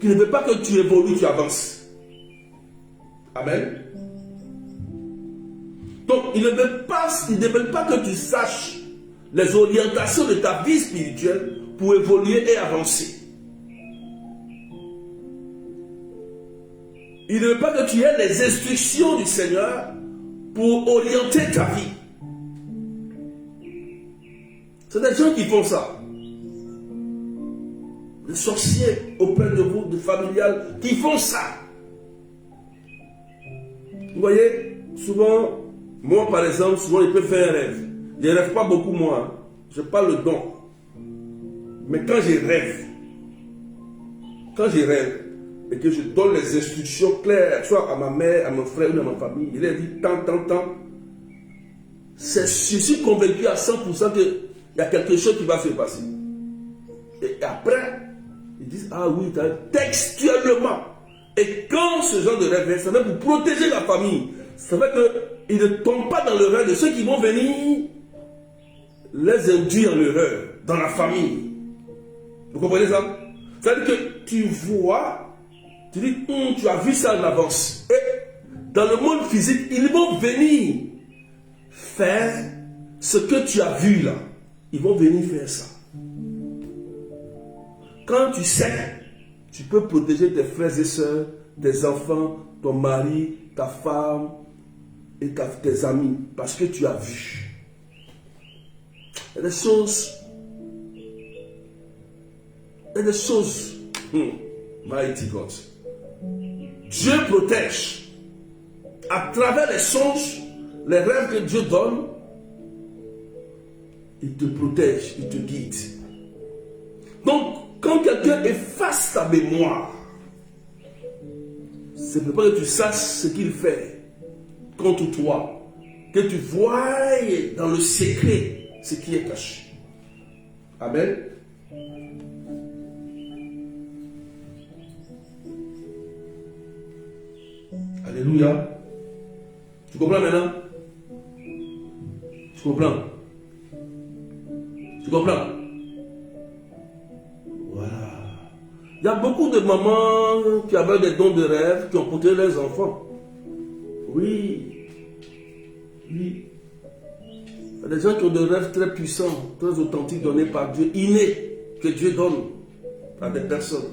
qui ne veut pas que tu évolues, tu avances. Amen. Donc, il ne veut pas que tu saches les orientations de ta vie spirituelle pour évoluer et avancer. Il ne veut pas que tu aies les instructions du Seigneur pour orienter ta vie. C'est des gens qui font ça. Des sorciers auprès de vous, de familiales, qui font ça. Vous voyez, souvent, moi par exemple, souvent je peux faire un rêve. Je ne rêve pas beaucoup moi, hein. Je n'ai pas le don. Mais quand je rêve, et que je donne les instructions claires, soit à ma mère, à mon frère ou à ma famille, il a dit tant, je suis convaincu à 100% qu'il y a quelque chose qui va se passer. Et après, ils disent, ah oui, textuellement. Et quand ce genre de rêve, ça va pour protéger la famille. Ça veut qu'ils ne tombent pas dans l'erreur de ceux qui vont venir les induire en erreur dans la famille. Vous comprenez ça? C'est-à-dire que tu vois, tu dis, tu as vu ça en avance. Et dans le monde physique, ils vont venir faire ce que tu as vu là. Ils vont venir faire ça. Quand tu sais, tu peux protéger tes frères et sœurs, tes enfants, ton mari, ta femme et tes amis. Parce que tu as vu. Il y a des choses. Mighty God. Dieu protège. À travers les songes, les rêves que Dieu donne, il te protège, il te guide. Donc, quand quelqu'un efface ta mémoire, c'est pour que tu saches ce qu'il fait contre toi, que tu voies dans le secret ce qui est caché. Amen. Alléluia. Tu comprends maintenant? Tu comprends? Tu comprends? Voilà. Il y a beaucoup de mamans qui avaient des dons de rêve, qui ont protégé leurs enfants. Oui. Oui. Il y a des gens qui ont des rêves très puissants, très authentiques, donnés par Dieu, innés, que Dieu donne à des personnes.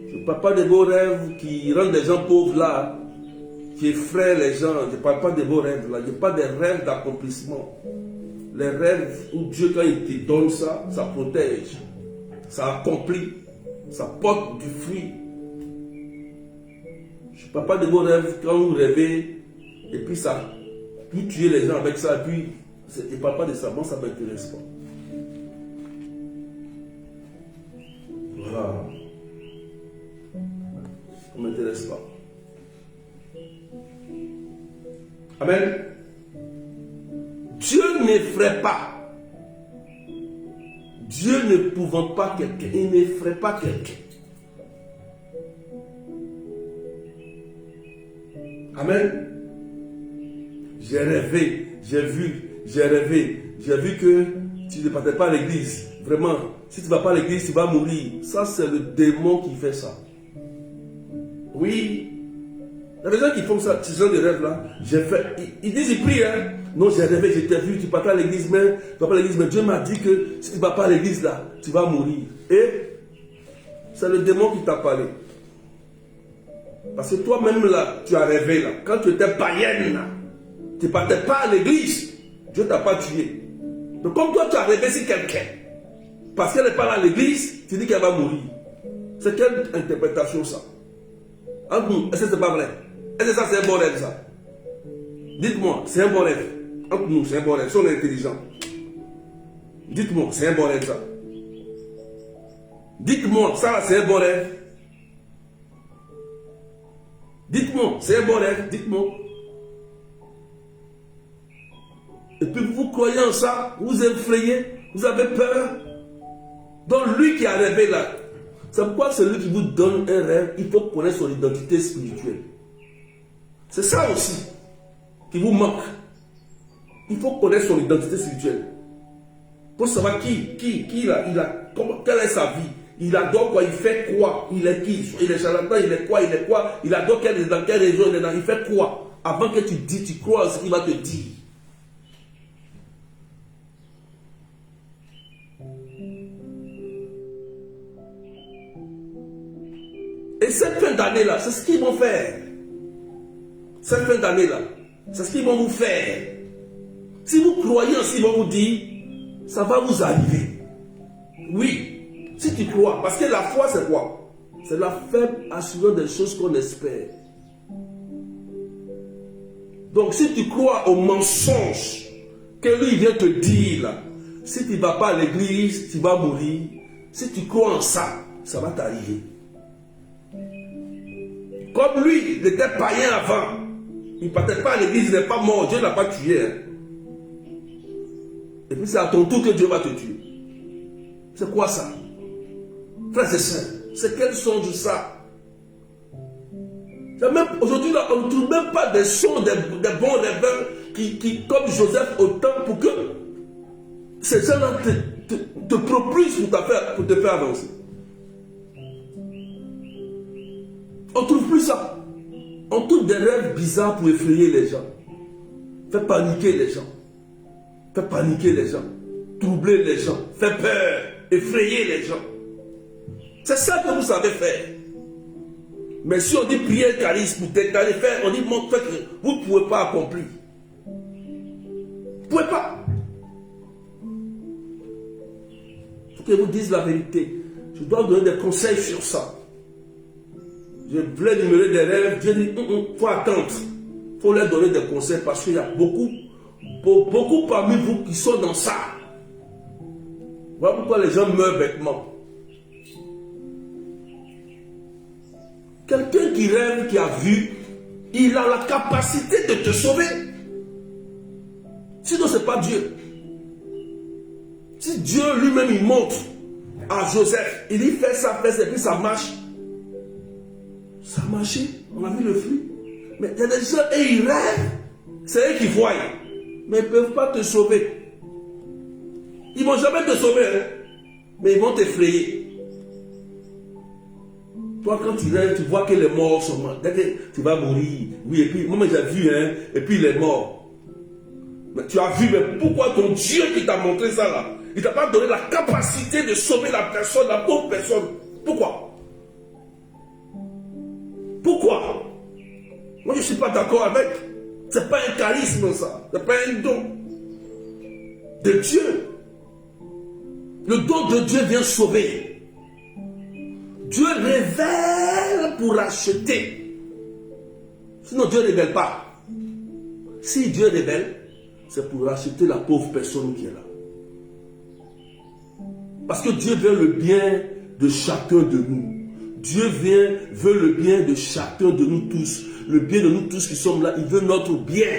Je ne parle pas de vos rêves qui rendent les gens pauvres là, qui effraient les gens. Je ne parle pas de vos rêves là. Je parle des rêves d'accomplissement. Les rêves où Dieu, quand il te donne ça, ça protège, ça accomplit, ça porte du fruit. Je ne parle pas de vos rêves quand vous rêvez et puis ça, vous tuez les gens avec ça. Et puis, je ne parle pas de ça. Moi, ça ne m'intéresse pas. Voilà. Ça ne m'intéresse pas. Amen. Dieu n'effraie pas. Dieu n'épouvante pas quelqu'un. Il n'effraie pas quelqu'un. Amen. J'ai rêvé, j'ai vu, j'ai rêvé. J'ai vu que tu ne partais pas à l'église. Vraiment, si tu ne vas pas à l'église, tu vas mourir. Ça, c'est le démon qui fait ça. Oui. Il y a des gens qui font ça, ce genre de rêve-là. J'ai fait. Ils disent, ils prient, hein. Non, j'ai rêvé, je t'ai vu, tu partais à l'église, mais tu vas pas à l'église, mais Dieu m'a dit que si tu ne vas pas à l'église là, tu vas mourir. Et c'est le démon qui t'a parlé. Parce que toi-même là, tu as rêvé là. Quand tu étais païenne là, tu ne partais pas à l'église, Dieu ne t'a pas tué. Donc comme toi tu as rêvé sur quelqu'un, parce qu'elle n'est pas là à l'église, tu dis qu'elle va mourir. C'est quelle interprétation ça? Entre nous, est-ce que c'est pas vrai? Est-ce que ça c'est un bon rêve ça? Dites-moi, c'est un bon rêve. Entre nous, c'est un bon rêve. Si on est intelligent. Dites-moi, c'est un bon rêve ça. Dites-moi, ça c'est un bon rêve. Dites-moi, c'est un bon rêve. Dites-moi. Et puis vous croyez en ça, vous effrayez, vous avez peur. Donc lui qui a rêvé là, c'est pourquoi celui qui vous donne un rêve, il faut connaître son identité spirituelle. C'est ça aussi qui vous manque. Il faut connaître son identité spirituelle. Pour savoir qui il a, quelle est sa vie. Il adore quoi, il fait quoi, il est qui, il est charlatan, il est quoi, il adore dans quelle région il est dans, il fait quoi. Avant que tu dis, tu crois à ce qu'il va te dire. Et cette fin d'année-là, c'est ce qu'ils vont faire. Cette fin d'année-là, c'est ce qu'ils vont vous faire. Si vous croyez en ce qu'ils vont vous dire, ça va vous arriver. Oui, si tu crois. Parce que la foi, c'est quoi? C'est la faible assurance des choses qu'on espère. Donc, si tu crois au mensonge que lui vient te dire, là, si tu ne vas pas à l'église, tu vas mourir. Si tu crois en ça, ça va t'arriver. Comme lui, il était païen avant. Il ne partait pas à l'église, il n'est pas mort. Dieu ne l'a pas tué. Hein. Et puis c'est à ton tour que Dieu va te tuer. C'est quoi ça? Frères et sœurs, c'est quel songe ça? Aujourd'hui, on ne trouve même pas des sons, des bons rêveurs qui, comme Joseph, autant pour que ces gens-là te propulsent pour te faire avancer. On ne trouve plus ça. On trouve des rêves bizarres pour effrayer les gens. Faire paniquer les gens. Faire paniquer les gens. Troubler les gens. Faire peur. Effrayer les gens. C'est ça que vous savez faire. Mais si on dit prière, charisme, pour t'aller faire, on dit montre que vous ne pouvez pas accomplir. Vous ne pouvez pas. Il faut que vous dise la vérité. Je dois vous donner des conseils sur ça. Je voulais énumérer des rêves. Dieu dit, il faut attendre. Il faut leur donner des conseils parce qu'il y a beaucoup parmi vous qui sont dans ça. Voilà pourquoi les gens meurent bêtement. Quelqu'un qui rêve, qui a vu, il a la capacité de te sauver. Sinon, ce n'est pas Dieu. Si Dieu lui-même, il montre à Joseph, il dit fais ça, et puis ça marche. Ça a marché, on a vu le fruit. Mais il y a des gens, et ils rêvent. C'est eux qui voient. Mais ils ne peuvent pas te sauver. Ils ne vont jamais te sauver, hein, mais ils vont t'effrayer. Toi, quand tu rêves, tu vois que les morts sont morts. Dès que tu vas mourir. Oui, et puis, moi j'ai vu, hein, et puis il est mort. Mais tu as vu, mais pourquoi ton Dieu qui t'a montré ça là, il ne t'a pas donné la capacité de sauver la personne, la pauvre personne? Pourquoi? Pourquoi? Moi, je ne suis pas d'accord avec. Ce n'est pas un charisme, ça. Ce n'est pas un don de Dieu. Le don de Dieu vient sauver. Dieu révèle pour acheter. Sinon, Dieu ne révèle pas. Si Dieu révèle, c'est pour racheter la pauvre personne qui est là. Parce que Dieu veut le bien de chacun de nous. Dieu veut le bien de chacun de nous tous. Le bien de nous tous qui sommes là, il veut notre bien.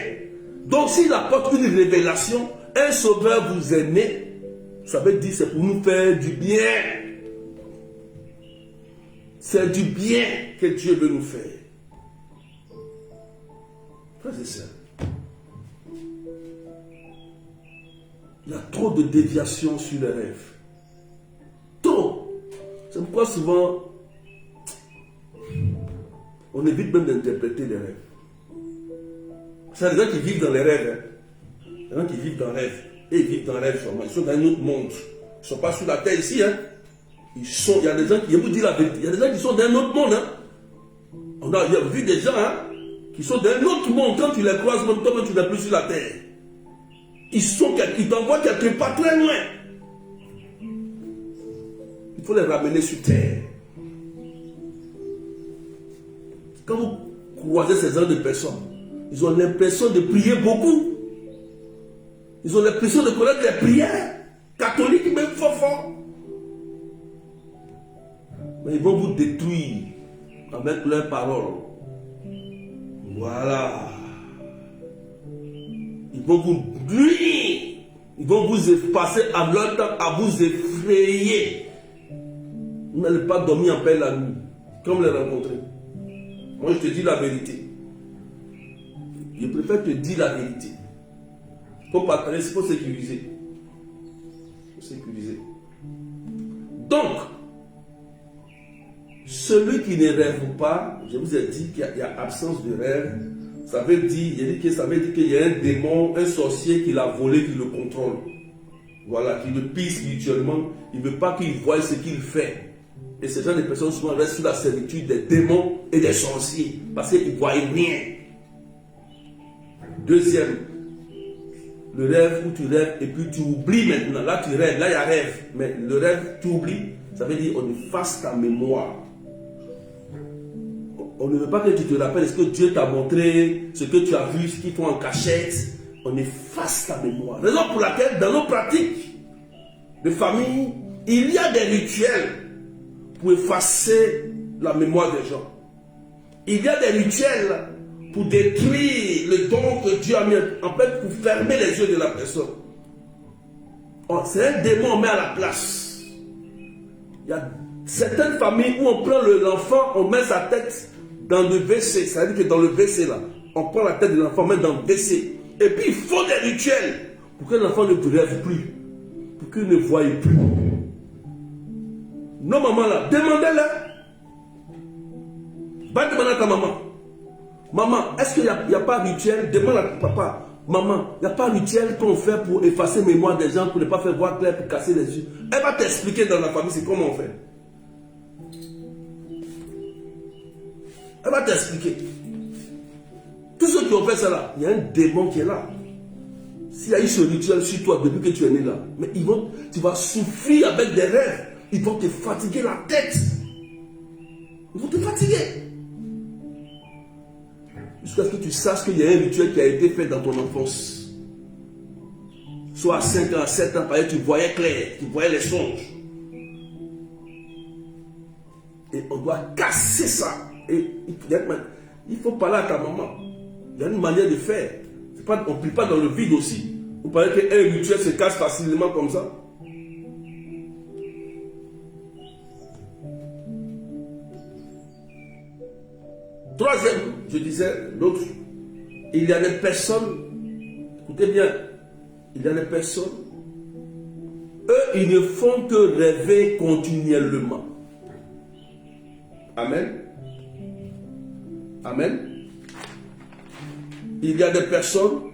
Donc s'il apporte une révélation, un sauveur vous est né, ça veut dire c'est pour nous faire du bien. C'est du bien que Dieu veut nous faire. Frères et sœurs, il y a trop de déviations sur les rêves. Trop. C'est pourquoi souvent, on évite même d'interpréter les rêves. C'est des gens qui vivent dans les rêves. Hein. Les gens qui vivent dans les rêves. Et ils vivent dans les rêves seulement. Ils sont dans un autre monde. Ils ne sont pas sur la terre ici. Hein. Il y a des gens qui, je vous dis la vérité, il y a des gens qui sont dans un autre monde. Hein. On a vu des gens qui sont dans un autre monde. Quand tu les croises, même toi, tu n'es plus sur la terre. Ils t'envoient quelque part très loin. Il faut les ramener sur terre. Quand vous croisez ces genres de personnes, ils ont l'impression de prier beaucoup. Ils ont l'impression de connaître les prières catholiques, même fort. Mais ils vont vous détruire avec leurs paroles. Voilà. Ils vont vous nuire. Ils vont vous passer à leur temps à vous effrayer. Vous n'allez pas dormir en paix la nuit, comme les rencontrer. Moi, je te dis la vérité. Je préfère te dire la vérité. Il faut partager, il faut sécuriser. Il faut sécuriser. Donc, celui qui ne rêve pas, je vous ai dit qu'il y a absence de rêve. Ça veut dire qu'il y a un démon, un sorcier qui l'a volé, qui le contrôle. Voilà, qui le pille spirituellement. Il ne veut pas qu'il voie ce qu'il fait. Et ces gens de personnes souvent restent sous la servitude des démons et des sorciers. Parce qu'ils ne voient rien. Deuxième, le rêve où tu rêves et puis tu oublies maintenant. Là tu rêves, là il y a rêve. Mais le rêve, tu oublies. Ça veut dire on efface ta mémoire. On ne veut pas que tu te rappelles ce que Dieu t'a montré, ce que tu as vu, ce qu'ils font en cachette. On efface ta mémoire. Raison pour laquelle dans nos pratiques de famille, il y a des rituels pour effacer la mémoire des gens. Il y a des rituels pour détruire le don que Dieu a mis en place, pour fermer les yeux de la personne. C'est un démon qu'on met à la place. Il y a certaines familles où on prend l'enfant, on met sa tête dans le WC. Ça veut dire que dans le WC là, on prend la tête de l'enfant, on met dans le WC. Et puis il faut des rituels pour que l'enfant ne rêve plus, pour qu'il ne voie plus. Non, maman là, demandez-leur. Va demander à ta maman. Maman, est-ce qu'il n'y a pas de rituel? Demande à papa. Maman, il n'y a pas de rituel qu'on fait pour effacer la mémoire des gens, pour ne pas faire voir clair, pour casser les yeux. Elle va t'expliquer dans la famille c'est comment on fait. Elle va t'expliquer. Tous ceux qui ont fait ça là, il y a un démon qui est là. S'il y a eu ce rituel sur toi depuis que tu es né là, mais tu vas souffrir avec des rêves. Ils vont te fatiguer la tête. Ils vont te fatiguer. Jusqu'à ce que tu saches qu'il y a un rituel qui a été fait dans ton enfance. Soit à 5 ans, à 7 ans, tu voyais clair, tu voyais les songes. Et on doit casser ça. Et il faut parler à ta maman. Il y a une manière de faire. On ne prie pas dans le vide aussi. Vous parlez qu'un rituel se casse facilement comme ça. Troisième, je disais, l'autre, il y a des personnes, écoutez bien, il y a des personnes, eux, ils ne font que rêver continuellement. Amen. Amen. Il y a des personnes,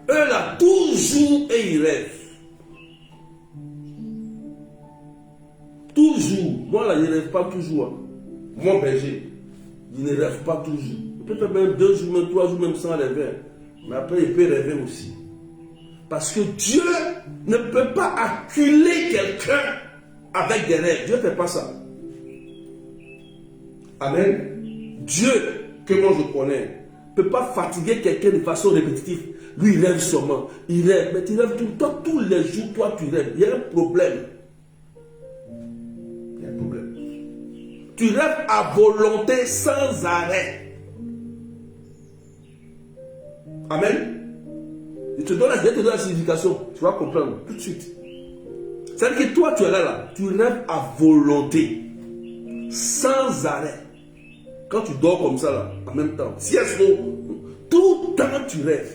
eux là, toujours, et ils rêvent. Toujours. Moi là, je ne rêve pas toujours. Mon berger. Il ne rêve pas toujours. Il peut faire même 2 jours, même 3 jours, même sans rêver. Mais après, il peut rêver aussi. Parce que Dieu ne peut pas acculer quelqu'un avec des rêves. Dieu ne fait pas ça. Amen. Dieu, que moi je connais, ne peut pas fatiguer quelqu'un de façon répétitive. Lui, il rêve seulement. Il rêve. Mais tu rêves tout le temps, tous les jours, toi, tu rêves. Il y a un problème. Il y a un problème. Tu rêves à volonté sans arrêt. Amen. Je te donne la signification. Tu vas comprendre tout de suite. C'est-à-dire que toi, tu es là. Tu rêves à volonté. Sans arrêt. Quand tu dors comme ça, là, en même temps. Sieste, tout le temps, tu rêves.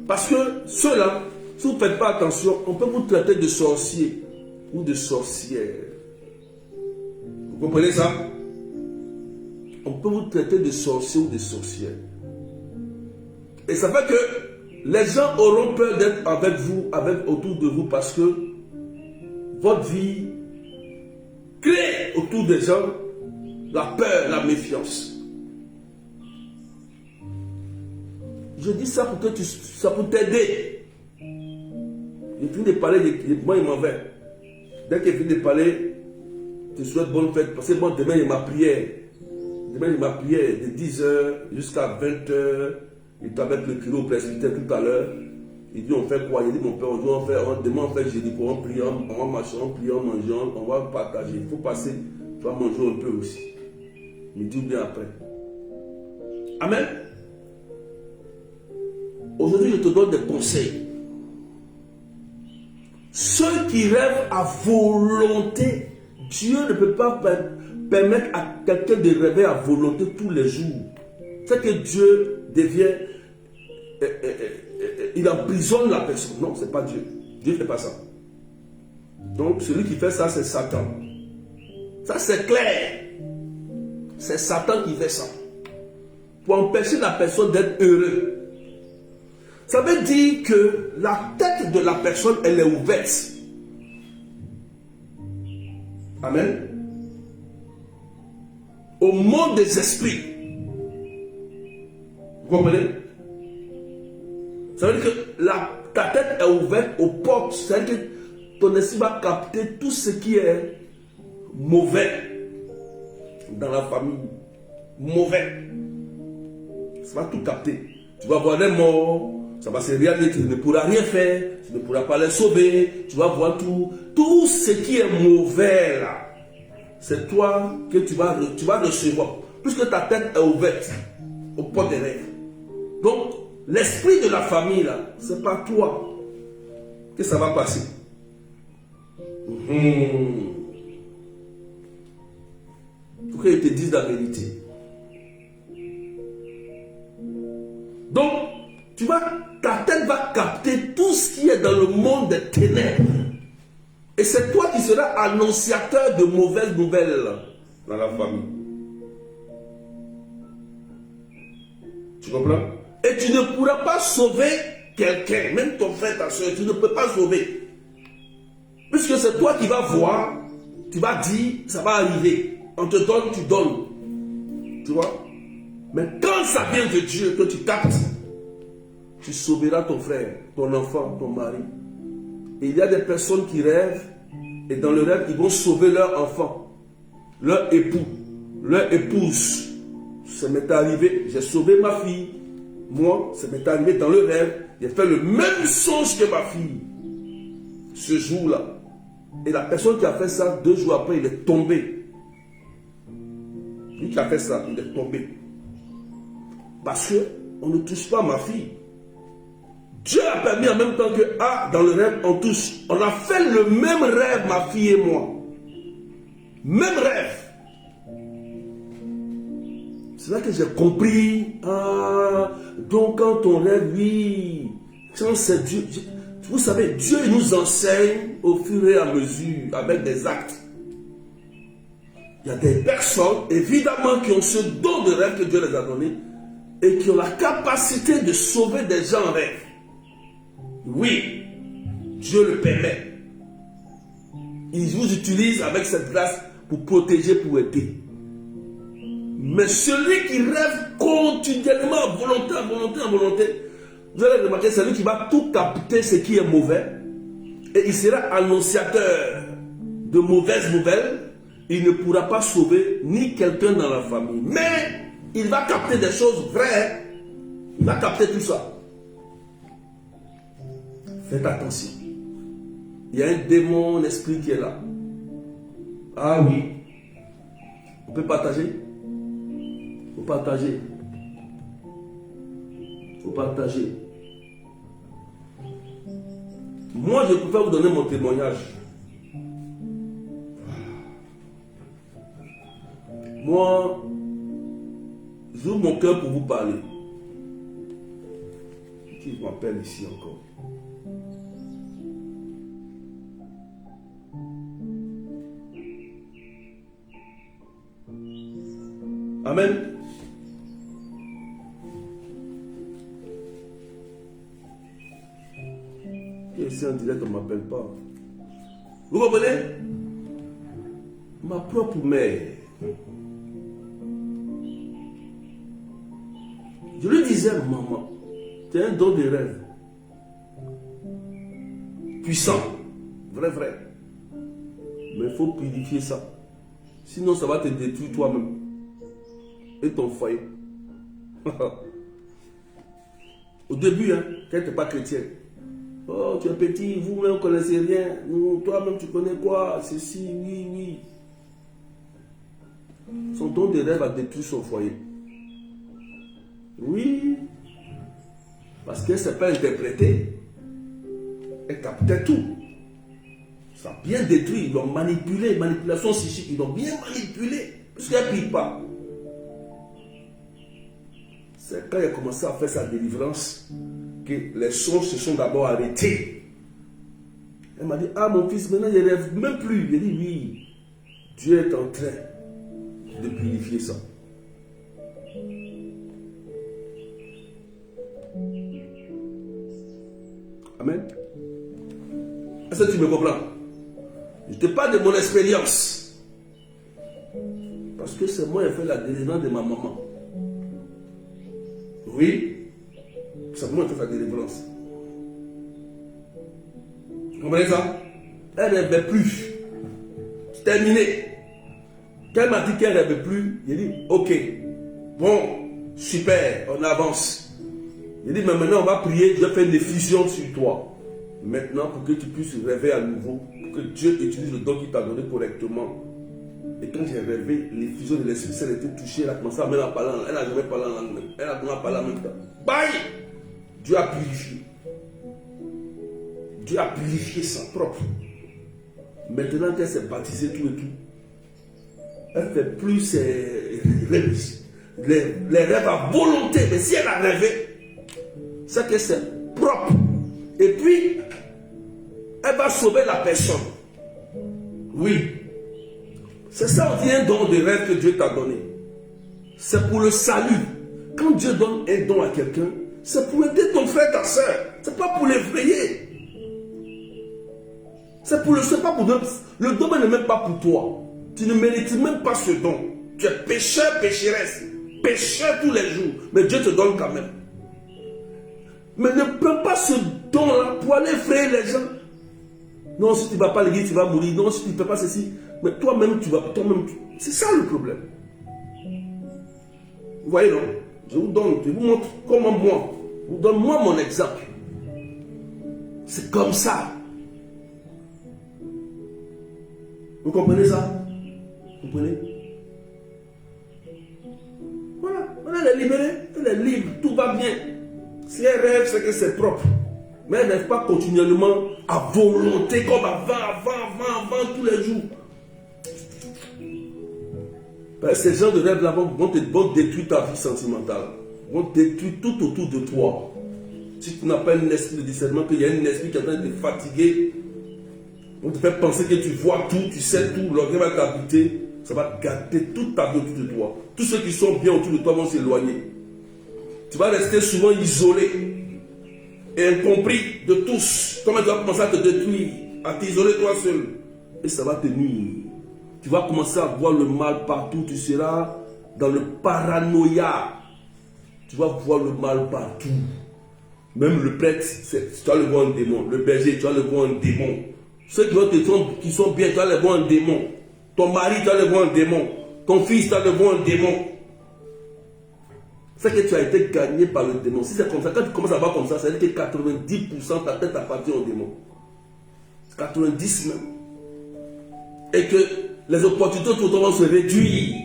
Parce que ceux-là, si vous ne faites pas attention, on peut vous traiter de sorcier ou de sorcière. Vous comprenez ça? On peut vous traiter de sorcier ou de sorcière. Et ça fait que les gens auront peur d'être avec vous, autour de vous, parce que votre vie crée autour des gens la peur, la méfiance. Je dis ça pour que ça pour t'aider. Il finit de parler, moi il m'en va. Dès qu'il finit de parler, je te souhaite bonne fête. Parce que moi demain il y a ma prière. Demain il y a ma prière de 10h jusqu'à 20h. Il était avec le curé au presbytère tout à l'heure. Il dit on fait quoi? Il dit mon père, demain on fait jeudi pour on prie, on va marcher, on prie, on mange, on va partager. Il faut passer, tu vas manger un peu aussi. Il dit bien après. Amen. Aujourd'hui, je te donne des conseils. Ceux qui rêvent à volonté, Dieu ne peut pas permettre à quelqu'un de rêver à volonté tous les jours. C'est que Dieu devient, il emprisonne la personne. Non, ce n'est pas Dieu. Dieu ne fait pas ça. Donc, celui qui fait ça, c'est Satan. Ça, c'est clair. C'est Satan qui fait ça. Pour empêcher la personne d'être heureuse. Ça veut dire que la tête de la personne, elle est ouverte. Amen. Au monde des esprits. Vous comprenez? Ça veut dire que ta tête est ouverte aux portes. C'est-à-dire que ton esprit va capter tout ce qui est mauvais dans la famille. Mauvais. Ça va tout capter. Tu vas voir des morts. Ça va se réaliser, tu ne pourras rien faire, tu ne pourras pas les sauver, tu vas voir tout ce qui est mauvais là. C'est toi que tu vas recevoir, puisque ta tête est ouverte au port des rêves. Donc, l'esprit de la famille là, c'est pas toi que ça va passer. Il faut qu'il te dise la vérité. Donc, ta tête va capter tout ce qui est dans le monde des ténèbres. Et c'est toi qui seras annonciateur de mauvaises nouvelles dans la famille. Tu comprends? Et tu ne pourras pas sauver quelqu'un, même ton frère, ta soeur, tu ne peux pas sauver. Puisque c'est toi qui vas voir, tu vas dire, ça va arriver. On te donne, tu donnes. Tu vois? Mais quand ça vient de Dieu, que tu captes, tu sauveras ton frère, ton enfant, ton mari. Et il y a des personnes qui rêvent, et dans le rêve, ils vont sauver leur enfant, leur époux, leur épouse. Ça m'est arrivé, j'ai sauvé ma fille. Moi, ça m'est arrivé dans le rêve, j'ai fait le même songe que ma fille. Ce jour-là. Et la personne qui a fait ça, 2 jours après, il est tombé. Lui qui a fait ça, il est tombé. Parce qu'on ne touche pas ma fille. Dieu a permis en même temps que, dans le rêve, on touche. On a fait le même rêve, ma fille et moi. Même rêve. C'est là que j'ai compris. Donc quand on rêve, oui, quand c'est Dieu. Vous savez, Dieu nous enseigne au fur et à mesure, avec des actes. Il y a des personnes, évidemment, qui ont ce don de rêve que Dieu les a donné et qui ont la capacité de sauver des gens en rêve. Oui, Dieu le permet. Il vous utilise avec cette grâce pour protéger, pour aider. Mais celui qui rêve continuellement, volonté, vous allez remarquer, c'est lui qui va tout capter ce qui est mauvais. Et il sera annonciateur de mauvaises nouvelles. Il ne pourra pas sauver ni quelqu'un dans la famille. Mais il va capter des choses vraies. Il va capter tout ça. Faites attention. Il y a un démon, un esprit qui est là. Ah oui. On peut partager? Faut partager. Faut partager. Moi, je préfère vous donner mon témoignage. Moi, j'ouvre mon cœur pour vous parler. Qui m'appelle ici encore? Amen. Ici en direct, on ne m'appelle pas. Vous comprenez? Ma propre mère. Je lui disais, maman, tu as un don de rêve. Puissant. Vrai. Mais il faut purifier ça. Sinon, ça va te détruire toi-même. Et ton foyer. Au début, hein, quand tu n'es pas chrétien. Oh, tu es petit, vous-même ne connaissez rien. Toi-même, tu connais quoi? Ceci, oui. Son don de rêve a détruit son foyer. Oui. Parce qu'elle ne s'est pas interprétée. Elle captait tout. Ça a bien détruit. Ils l'ont manipulé. Manipulation psychique. Ils l'ont bien manipulé. Parce qu'elle ne prie pas. C'est quand il a commencé à faire sa délivrance que les songes se sont d'abord arrêtés. Elle m'a dit, ah mon fils, maintenant je ne rêve même plus. J'ai dit, oui, Dieu est en train de purifier ça. Amen. Est-ce que tu me comprends? Je te parle de mon expérience. Parce que c'est moi qui ai fait la délivrance de ma maman. Oui, c'est moi qui ai fait sa délivrance. Vous comprenez ça? Elle ne rêvait plus. C'est terminé. Quand elle m'a dit qu'elle ne rêvait plus, j'ai dit, ok, bon, super, on avance. J'ai dit, mais maintenant on va prier, je vais faire une effusion sur toi. Maintenant, pour que tu puisses rêver à nouveau, pour que Dieu utilise le don qu'il t'a donné correctement. Et quand j'ai rêvé, l'effusion de l'esprit, elle était touchée, elle a commencé à même parler en langue. Elle n'a jamais parlé en langue. Elle a commencé à parler en même temps. Bye! Dieu a purifié. Dieu a purifié ça propre. Maintenant qu'elle s'est baptisée tout et tout, elle ne fait plus ses rêves. Les rêves à volonté. Mais si elle a rêvé, c'est que c'est propre. Et puis, elle va sauver la personne. Oui. C'est ça, on dit un don de rêve que Dieu t'a donné. C'est pour le salut. Quand Dieu donne un don à quelqu'un, c'est pour aider ton frère, ta soeur. C'est pas pour l'effrayer. C'est pas pour le domaine n'est même pas pour toi. Tu ne mérites même pas ce don. Tu es pécheur, pécheresse. Pécheur tous les jours. Mais Dieu te donne quand même. Mais ne prends pas ce don-là pour aller effrayer les gens. Non, si tu ne vas pas à l'église, tu vas mourir. Non, si tu ne fais pas ceci. Mais toi-même, tu vas. C'est ça le problème. Vous voyez, non? Je vous montre comment moi. Je vous donne moi mon exemple. C'est comme ça. Vous comprenez ça? Vous comprenez? Voilà. Elle est libérée. Elle est libre. Tout va bien. Si elle rêve, c'est que c'est propre. Mais elle ne rêve pas continuellement à volonté comme avant, tous les jours. Ces gens de rêve là vont détruire ta vie sentimentale. Vont détruire tout autour de toi. Si tu n'as pas un esprit de discernement, qu'il y a un esprit qui est en train de te fatiguer, on te fait penser que tu vois tout, tu sais tout, l'orgueil va t'habiter, ça va gâter toute ta vie autour de toi. Tous ceux qui sont bien autour de toi vont s'éloigner. Tu vas rester souvent isolé et incompris de tous. Comment tu vas commencer à te détruire, à t'isoler toi seul. Et ça va te nuire. Tu vas commencer à voir le mal partout. Tu seras dans le paranoïa. Tu vas voir le mal partout. Même le prêtre, tu vas le voir en démon. Le berger, tu vas le voir en démon. Ceux qui sont bien, tu vas le voir en démon. Ton mari, tu vas le voir en démon. Ton fils, tu vas le voir en démon. C'est que tu as été gagné par le démon. Si c'est comme ça, quand tu commences à voir comme ça, ça veut dire que 90% de ta tête appartient au démon. 90 même. Et que les opportunités autour de toi vont se réduire.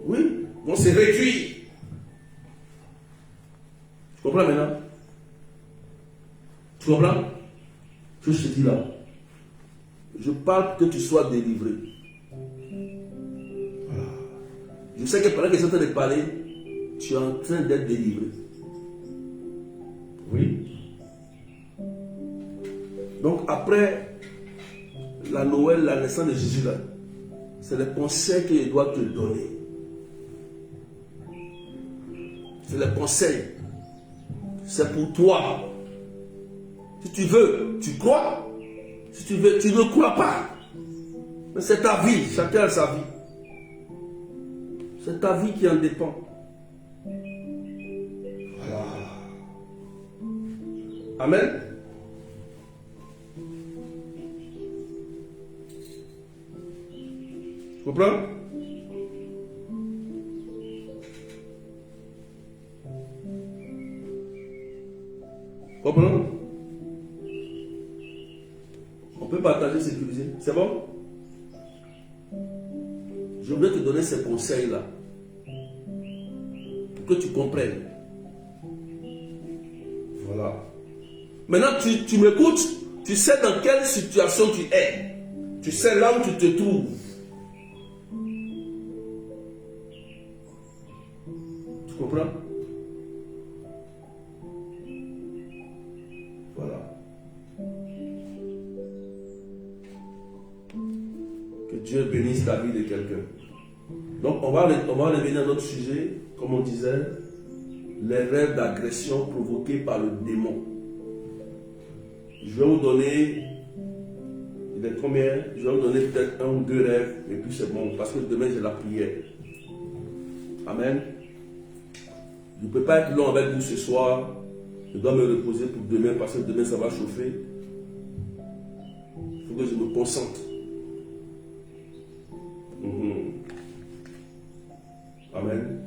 Oui, vont se réduire. Tu comprends maintenant? Tu comprends? Ce que je te dis là. Je parle que tu sois délivré. Voilà. Je sais que pendant que je suis en train de parler, tu es en train d'être délivré. Oui. Donc après la Noël, la naissance de Jésus là, c'est le conseil qu'il doit te donner. C'est le conseil. C'est pour toi. Si tu veux, tu crois. Si tu veux, tu ne crois pas. Mais c'est ta vie. Chacun a sa vie. C'est ta vie qui en dépend. Voilà. Amen. Tu comprends? Comprends? On peut partager, sécuriser. C'est bon? Je voulais te donner ces conseils-là. Pour que tu comprennes. Voilà. Maintenant, tu m'écoutes. Tu sais dans quelle situation tu es. Tu sais là où tu te trouves. Tu comprends? Voilà. Que Dieu bénisse la vie de quelqu'un. Donc, on va revenir à notre sujet, comme on disait, les rêves d'agression provoqués par le démon. Je vais vous donner, il est combien? Je vais vous donner peut-être 1 ou 2 rêves, et puis c'est bon, parce que demain j'ai la prière. Amen. Je ne peux pas être long avec vous ce soir. Je dois me reposer pour demain, parce que demain ça va chauffer. Il faut que je me concentre. Amen.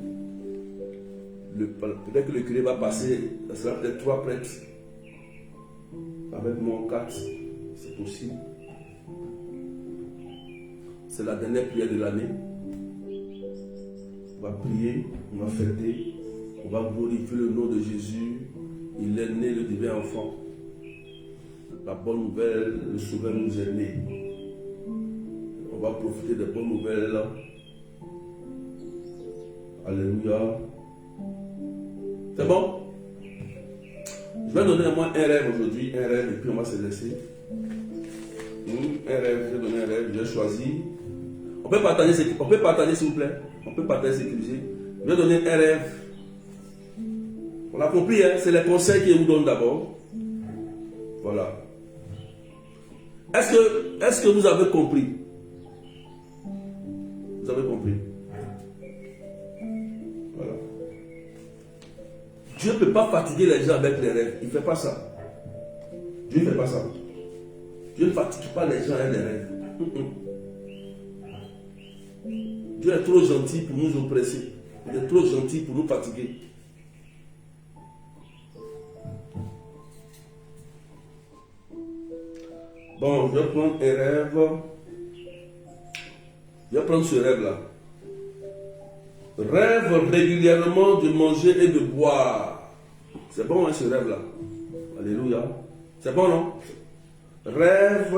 Peut-être que le curé va passer, ça sera peut-être 3 prêtres. Avec moi 4, c'est possible. C'est la dernière prière de l'année. On va prier, on va fêter, on va glorifier le nom de Jésus. Il est né, le divin enfant. La bonne nouvelle, le sauveur nous est né. On va profiter des bonnes nouvelles là. Alléluia. C'est bon? Je vais donner à moi un rêve aujourd'hui, un rêve, et puis on va se laisser. Un rêve, je vais donner un rêve, j'ai choisi. On peut partager s'il vous plaît. On peut partager sécuriser. Je vais donner un rêve. On a compris, hein? C'est les conseils qu'il vous donne d'abord. Voilà. Est-ce que vous avez compris? Vous avez compris? Voilà. Dieu ne peut pas fatiguer les gens avec les rêves. Il ne fait pas ça. Dieu ne fait pas ça. Dieu ne fatigue pas les gens avec les rêves. Dieu est trop gentil pour nous oppresser. Il est trop gentil pour nous fatiguer. Bon, je vais prendre un rêve. Je vais prendre ce rêve-là. Rêve régulièrement de manger et de boire. C'est bon, hein, ce rêve-là. Alléluia. C'est bon, non? Rêve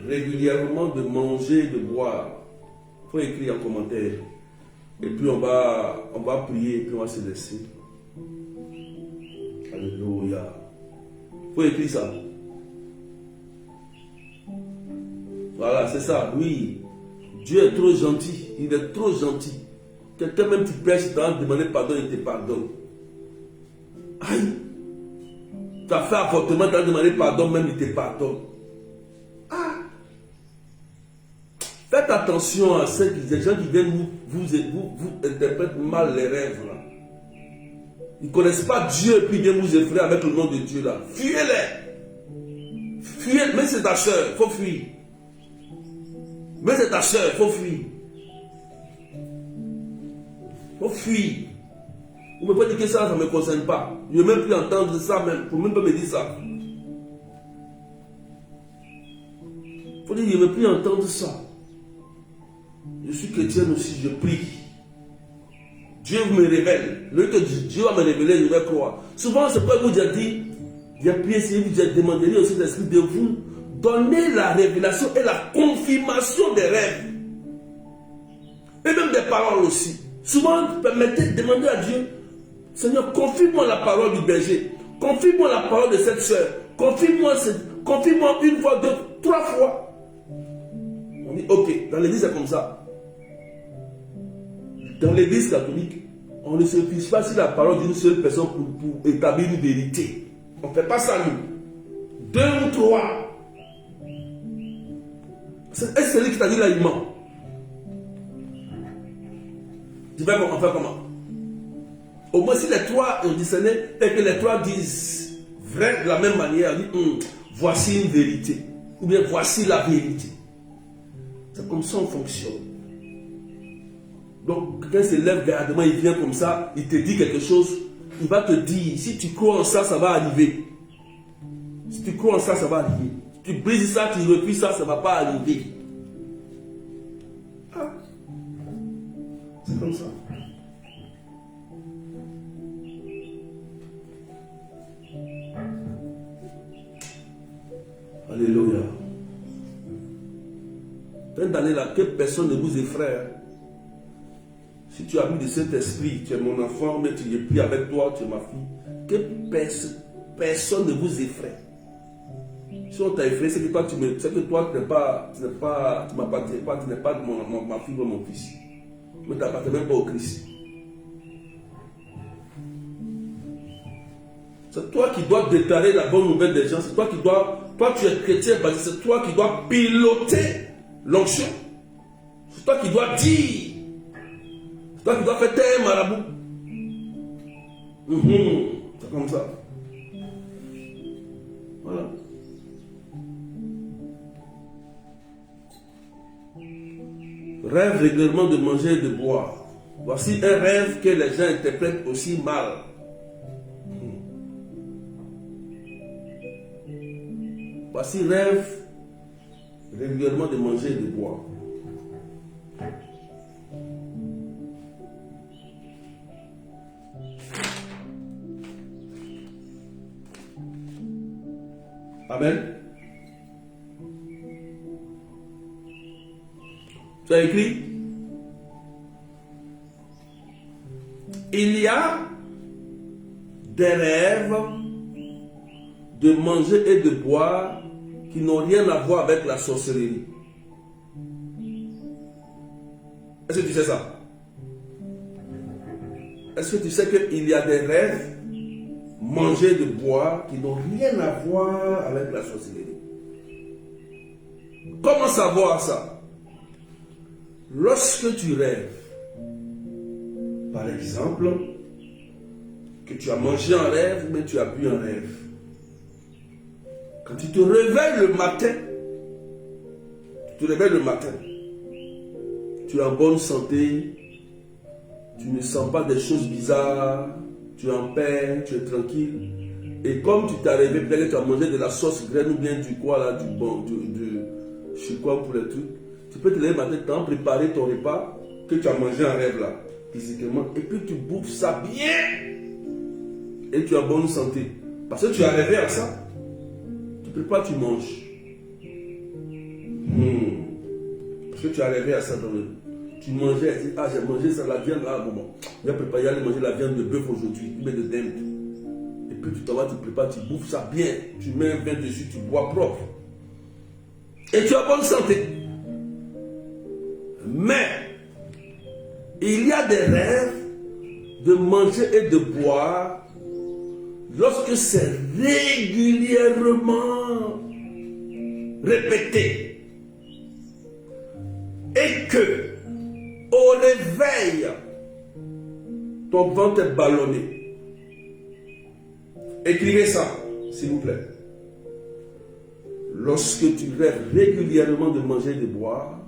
régulièrement de manger et de boire. Il faut écrire en commentaire. Et puis on va prier et puis on va se laisser. Alléluia. Il faut écrire ça. Voilà, c'est ça. Oui. Dieu est trop gentil. Il est trop gentil. Quelqu'un même tu prêches, tu vas demander pardon, il te pardonne. Aïe. Tu as fait avortement, tu as demandé pardon, même il te pardonne. Ah. Faites Faites attention à ceux des gens qui viennent vous interprètent mal les rêves là. Ils ne connaissent pas Dieu et puis ils viennent vous effrayer avec le nom de Dieu là. Fuyez-les. Fuyez, mais c'est ta soeur, il faut fuir. Mais c'est ta soeur, il faut fuir. Il faut fuir. Vous ne pouvez pas dire que ça ne me concerne pas. Je ne veux même plus entendre ça même. Il ne faut même pas me dire ça. Il faut dire, je ne veux plus entendre ça. Je suis chrétien aussi, je prie. Dieu me révèle. Le que Dieu va me révéler, je vais croire. Souvent, c'est pourquoi vous avez dit, il a prié, vous avez demandé aussi l'esprit de vous donner la révélation et la confirmation des rêves. Et même des paroles aussi. Souvent, permettez, demandez à Dieu, Seigneur, confirme-moi la parole du berger. Confirme-moi la parole de cette soeur. Confirme-moi une fois, deux, trois fois. On dit, ok, dans l'église c'est comme ça. Dans l'église catholique, on ne se fiche pas sur la parole d'une seule personne pour établir une vérité. On ne fait pas ça nous. Deux ou trois. C'est celui qui t'a dit là, il ment. Tu vas en faire comment? Au moins si les trois ont discerné et que les trois disent vrai de la même manière, on dit voici une vérité. Ou bien voici la vérité. C'est comme ça qu'on fonctionne. Donc, quelqu'un se lève gardement, il vient comme ça, il te dit quelque chose, il va te dire, si tu crois en ça, ça va arriver. Si tu crois en ça, ça va arriver. Si tu brises ça, tu refuses ça, ça ne va pas arriver. Ah. C'est comme ça. Alléluia. Cette année-là, que personne ne vous effraie. Si tu as mis de cet esprit, tu es mon enfant, mais tu es pris avec toi, tu es ma fille, que personne ne vous effraie. Si on t'a effrayé, c'est que toi, tu n'es pas ma fille ou mon fils. Mais tu n'appartiens même pas au Christ. C'est toi qui dois déclarer la bonne nouvelle des gens. C'est toi qui dois, toi tu es chrétien, c'est toi qui dois piloter l'onction. C'est toi qui dois dire. C'est toi qui dois faire tes marabouts. C'est comme ça. Voilà. Rêve régulièrement de manger et de boire. Voici un rêve que les gens interprètent aussi mal. Voici rêve régulièrement de manger et de boire. Amen. Tu as écrit? Il y a des rêves de manger et de boire qui n'ont rien à voir avec la sorcellerie. Est-ce que tu sais ça? Est-ce que tu sais qu'il y a des rêves, manger, de boire, qui n'ont rien à voir avec la sorcellerie? Comment savoir ça? Lorsque tu rêves, par exemple, que tu as mangé un rêve, mais tu as bu un rêve. Quand tu te réveilles le matin, tu es en bonne santé, tu ne sens pas des choses bizarres, tu es en paix, tu es tranquille. Et comme tu t'es réveillé, peut-être que tu as mangé de la sauce graine ou bien du quoi là, je sais quoi pour les trucs. Tu peux te lever le matin, tu as préparé ton repas que tu as mangé en rêve là, physiquement, et puis tu bouffes ça bien. Et tu es en bonne santé. Parce que tu as rêvé à ça. Tu prépares, tu manges. Parce que tu as rêvé à ça dans le... Tu mangeais, tu dis, ah j'ai mangé ça, la viande, là, bon, j'ai préparé, aller manger la viande de bœuf aujourd'hui, tu mets de dinde. Et puis tu t'en vas, tu prépares, tu bouffes ça bien, tu mets un vin dessus, tu bois propre. Et tu as bonne santé. Mais, il y a des rêves de manger et de boire lorsque c'est régulièrement répété. et que au réveil, ton ventre est ballonné. Écrivez ça, s'il vous plaît. Lorsque tu rêves régulièrement de manger et de boire,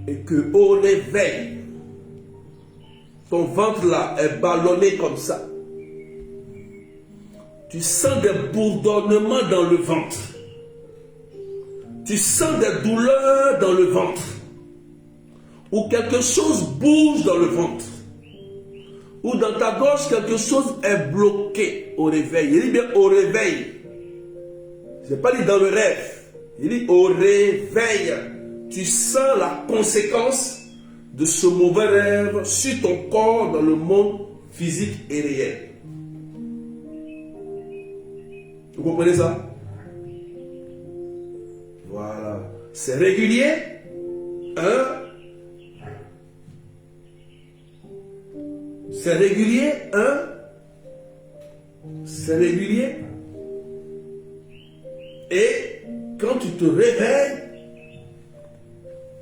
et que au réveil, ton ventre là est ballonné comme ça, tu sens des bourdonnements dans le ventre, tu sens des douleurs dans le ventre, ou quelque chose bouge dans le ventre, ou dans ta gorge quelque chose est bloqué au réveil. Il dit bien au réveil. Je n'ai pas dit dans le rêve. Il dit au réveil. Tu sens la conséquence de ce mauvais rêve sur ton corps dans le monde physique et réel. Vous comprenez ça? Voilà. C'est régulier. Hein? C'est régulier, hein? C'est régulier. Et quand tu te réveilles,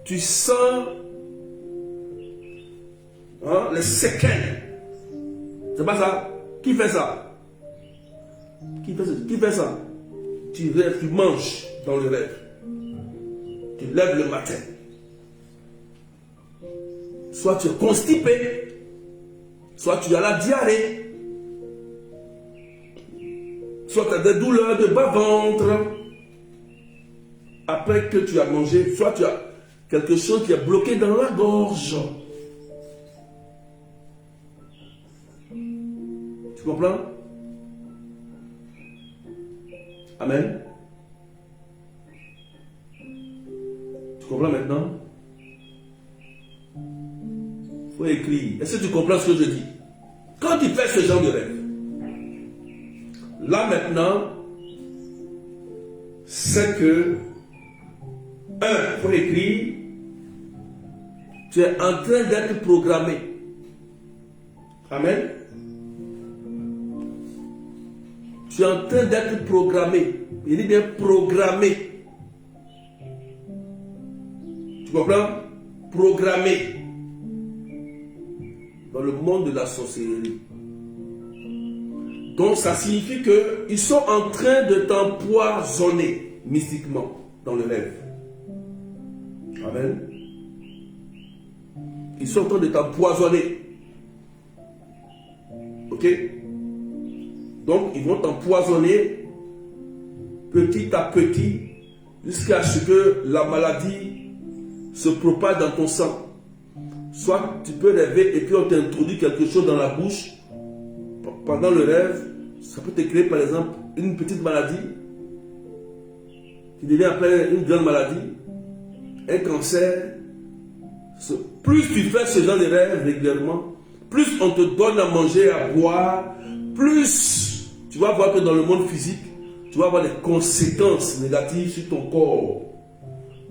tu sens les séquelles. C'est pas ça? Qui fait ça? Qui fait ça? Tu rêves, tu manges dans le rêve. Tu lèves le matin. Soit tu es constipé, soit tu as la diarrhée, soit tu as des douleurs de bas-ventre après que tu as mangé, soit tu as quelque chose qui est bloqué dans la gorge. Tu comprends? Amen. Tu comprends maintenant? Il faut écrire. Est-ce que tu comprends ce que je dis? Quand tu fais ce genre de rêve, là maintenant, c'est que, il faut écrire, tu es en train d'être programmé. Amen. Tu es en train d'être programmé. Il dit bien programmé. Tu comprends? Programmé. Dans le monde de la sorcellerie. Donc ça signifie qu'ils sont en train de t'empoisonner mystiquement dans le rêve. Amen. Ils sont en train de t'empoisonner. Ok? Donc ils vont t'empoisonner petit à petit jusqu'à ce que la maladie se propage dans ton sang. Soit tu peux rêver et puis on t'introduit quelque chose dans la bouche. Pendant le rêve, ça peut te créer par exemple une petite maladie qui devient après une grande maladie, un cancer. Plus tu fais ce genre de rêve régulièrement, plus on te donne à manger, à boire, plus tu vas voir que dans le monde physique, tu vas avoir des conséquences négatives sur ton corps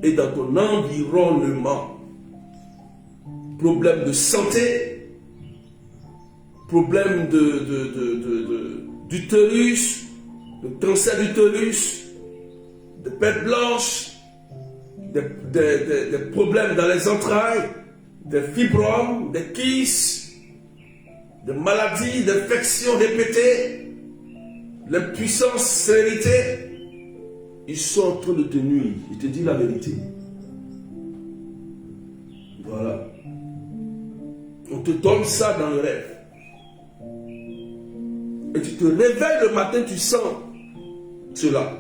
et dans ton environnement. Problème de santé, problème d'utérus, de cancer d'utérus, de perte blanche, des problèmes dans les entrailles, des fibromes, des kystes, des maladies, d'infections répétées, l'impuissance, sérénité. Ils sont en train de te nuire. Je te dis la vérité. Voilà. On te donne ça dans le rêve. Et tu te réveilles le matin, tu sens cela.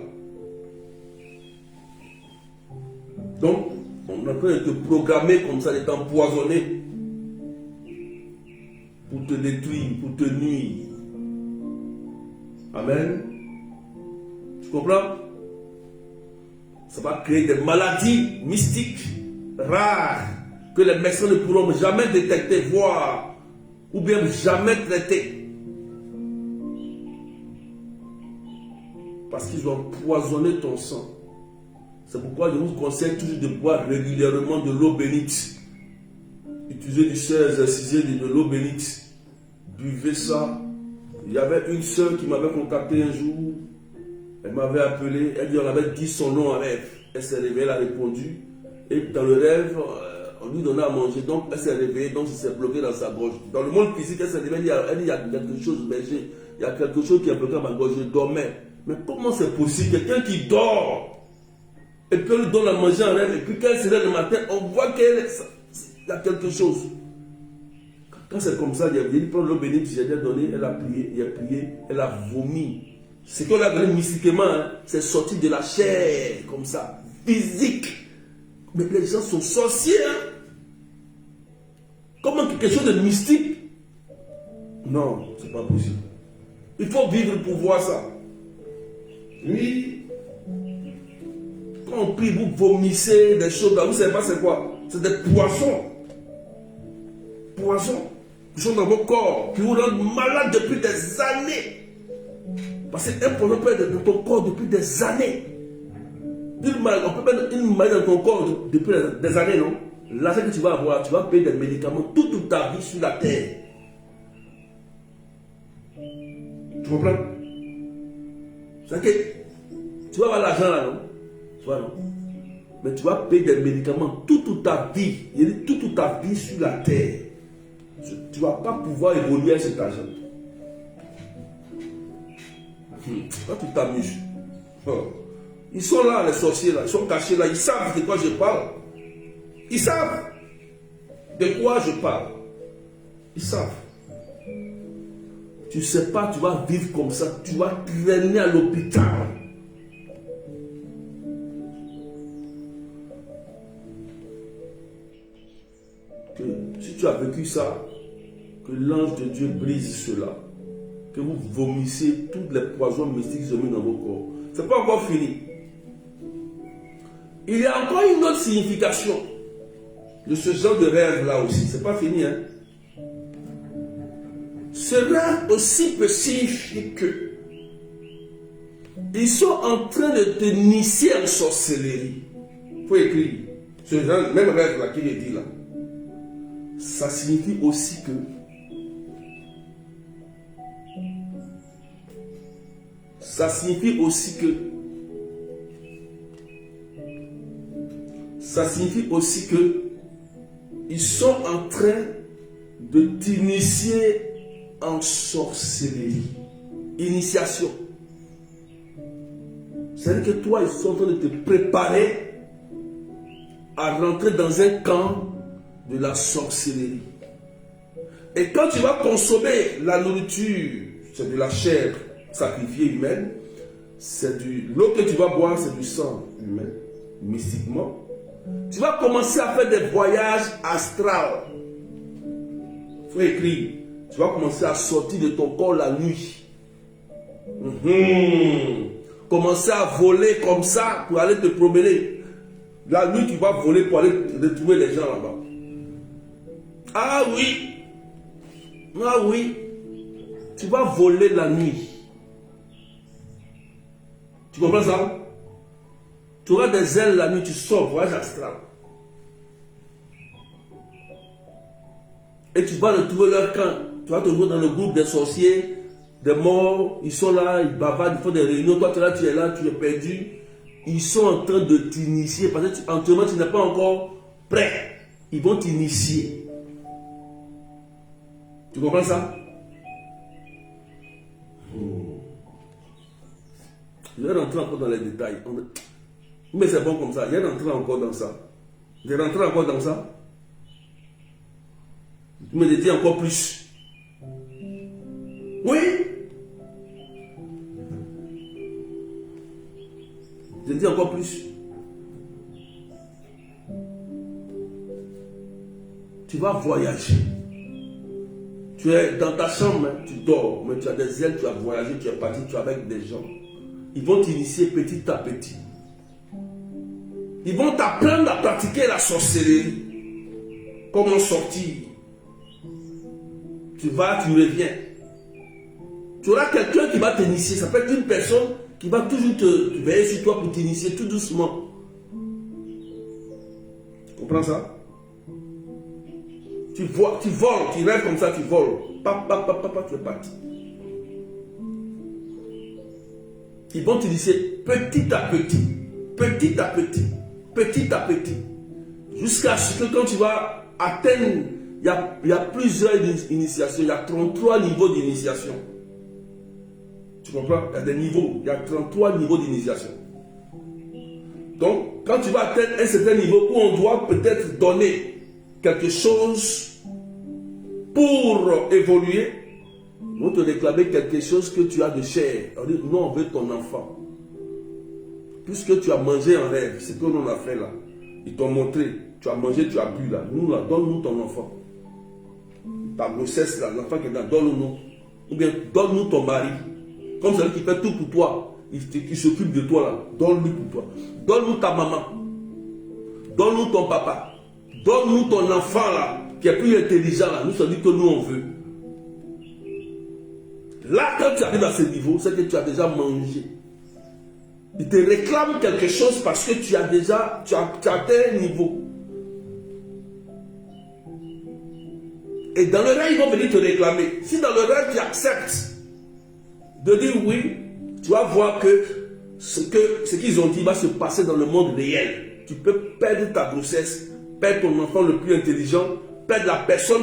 Donc, on est en train de te programmer comme ça, de t'empoisonner pour te détruire, pour te nuire. Amen. Tu comprends? Ça va créer des maladies mystiques rares que les médecins ne pourront jamais détecter, voir, ou bien jamais traiter. Parce qu'ils ont empoisonné ton sang. C'est pourquoi je vous conseille toujours de boire régulièrement de l'eau bénite. Utilisez du sel exercisé de l'eau bénite. Buvez ça. Il y avait une sœur qui m'avait contacté un jour. Elle m'avait appelé. Elle dit on avait dit son nom en rêve. Elle s'est réveillée, elle a répondu. Et dans le rêve, on lui donnait à manger. Donc elle s'est réveillée, donc il s'est bloqué dans sa gorge. Dans le monde physique, elle s'est réveillée, elle dit, il y a quelque chose, mais il y a quelque chose qui est bloqué dans ma gorge. Je dormais. Mais comment c'est possible? Quelqu'un qui dort, et puis on lui donne à manger en rêve, et puis quand elle se lève le matin, on voit qu'il y a quelque chose. Quand c'est comme ça, il a dit, prendre l'eau bénite, j'ai donné, elle a prié, il a prié, elle a vomi. Ce qu'on a donné mystiquement, hein, c'est sorti de la chair, comme ça, physique. Mais les gens sont sorciers. Hein? Comment quelque chose de mystique? Non, c'est pas possible. Il faut vivre pour voir ça. Oui. Quand on prie, vous vomissez des choses, vous ne savez pas c'est quoi? C'est des poissons. Poissons qui sont dans vos corps, qui vous rendent malade depuis des années. Parce qu'un poison peut être dans ton corps depuis des années. On peut mettre une maladie dans ton corps depuis des années, non? Là, ce que tu vas avoir, tu vas payer des médicaments toute ta vie sur la terre. Tu comprends? C'est que tu vas avoir l'argent là, non? Tu vois, non? Mais tu vas payer des médicaments toute ta vie. Il y a toute ta vie sur la terre. Tu ne vas pas pouvoir évoluer avec cet argent. Quand tu t'amuses. Oh. Ils sont là, les sorciers là, ils sont cachés là, ils savent de quoi je parle. Ils savent de quoi je parle. Ils savent. Tu ne sais pas, tu vas vivre comme ça, tu vas traîner à l'hôpital. Que si tu as vécu ça, que l'ange de Dieu brise cela. Que vous vomissez tous les poisons mystiques qui sont mis dans vos corps. Ce n'est pas encore fini. Il y a encore une autre signification de ce genre de rêve-là aussi. Ce n'est pas fini. Hein? Ce rêve aussi peut signifier que ils sont en train de t'initier en sorcellerie. Il faut écrire. Ce genre, même rêve-là qu'il est dit là. Ça signifie aussi que ça signifie aussi que ils sont en train de t'initier en sorcellerie. Initiation. C'est-à-dire que toi, ils sont en train de te préparer à rentrer dans un camp de la sorcellerie. Et quand tu vas consommer la nourriture, c'est de la chair sacrifiée humaine, c'est l'eau que tu vas boire, c'est du sang humain, mystiquement. Tu vas commencer à faire des voyages astrales. Il faut écrire. Tu vas commencer à sortir de ton corps la nuit. Commencer à voler comme ça pour aller te promener. La nuit, tu vas voler pour aller retrouver les gens là-bas. Ah oui. Ah oui. Tu vas voler la nuit. Tu comprends ça? Tu auras des ailes la nuit, tu sors, voyage astral. Et tu vas retrouver leur camp. Tu vas te retrouver dans le groupe des sorciers, des morts. Ils sont là, ils bavardent, ils font des réunions. Toi, tu es là, tu es perdu. Ils sont en train de t'initier. Parce que actuellement, tu n'es pas encore prêt. Ils vont t'initier. Tu comprends ça? Je vais rentrer encore dans les détails. Mais c'est bon comme ça. Je vais rentrer encore dans ça. Je vais rentrer encore dans ça. Tu me dis encore plus. Oui. Je dis encore plus. Tu vas voyager. Tu es dans ta chambre, tu dors, mais tu as des ailes, tu as voyagé, tu es parti, tu es avec des gens. Ils vont t'initier petit à petit. Ils vont t'apprendre à pratiquer la sorcellerie. Comment sortir. Tu vas, tu reviens. Tu auras quelqu'un qui va t'initier. Ça peut être une personne qui va toujours te veiller sur toi pour t'initier tout doucement. Tu comprends ça? Tu voles, tu rêves comme ça, tu voles. Papa, tu es parti. Ils vont t'initier petit à petit, petit à petit, petit à petit. Jusqu'à ce que quand tu vas atteindre, il y a plusieurs initiations, il y a 33 niveaux d'initiation. Tu comprends? Il y a des niveaux, il y a 33 niveaux d'initiation. Donc, quand tu vas atteindre un certain niveau où on doit peut-être donner quelque chose pour évoluer, ils vont te réclamer quelque chose que tu as de cher. On dit, non, on veut ton enfant. Puisque tu as mangé en rêve, c'est ce que l'on a fait là. Ils t'ont montré, tu as mangé, tu as bu là. Nous là, donne-nous ton enfant. Ta grossesse là, l'enfant qui est là, donne-nous. Ou bien donne-nous ton mari. Comme celui qui fait tout pour toi, qui s'occupe de toi là, donne-lui pour toi. Donne-nous ta maman. Donne-nous ton papa. Donne-nous ton enfant là, qui est plus intelligent là. Nous, ça dit que nous on veut. Là, quand tu arrives à ce niveau, c'est que tu as déjà mangé. Il te réclame quelque chose parce que tu as déjà, tu as atteint un niveau. Et dans le rêve, ils vont venir te réclamer. Si dans le rêve, tu acceptes de dire oui, tu vas voir que ce qu'ils ont dit va se passer dans le monde réel. Tu peux perdre ta grossesse, perdre ton enfant le plus intelligent, perdre la personne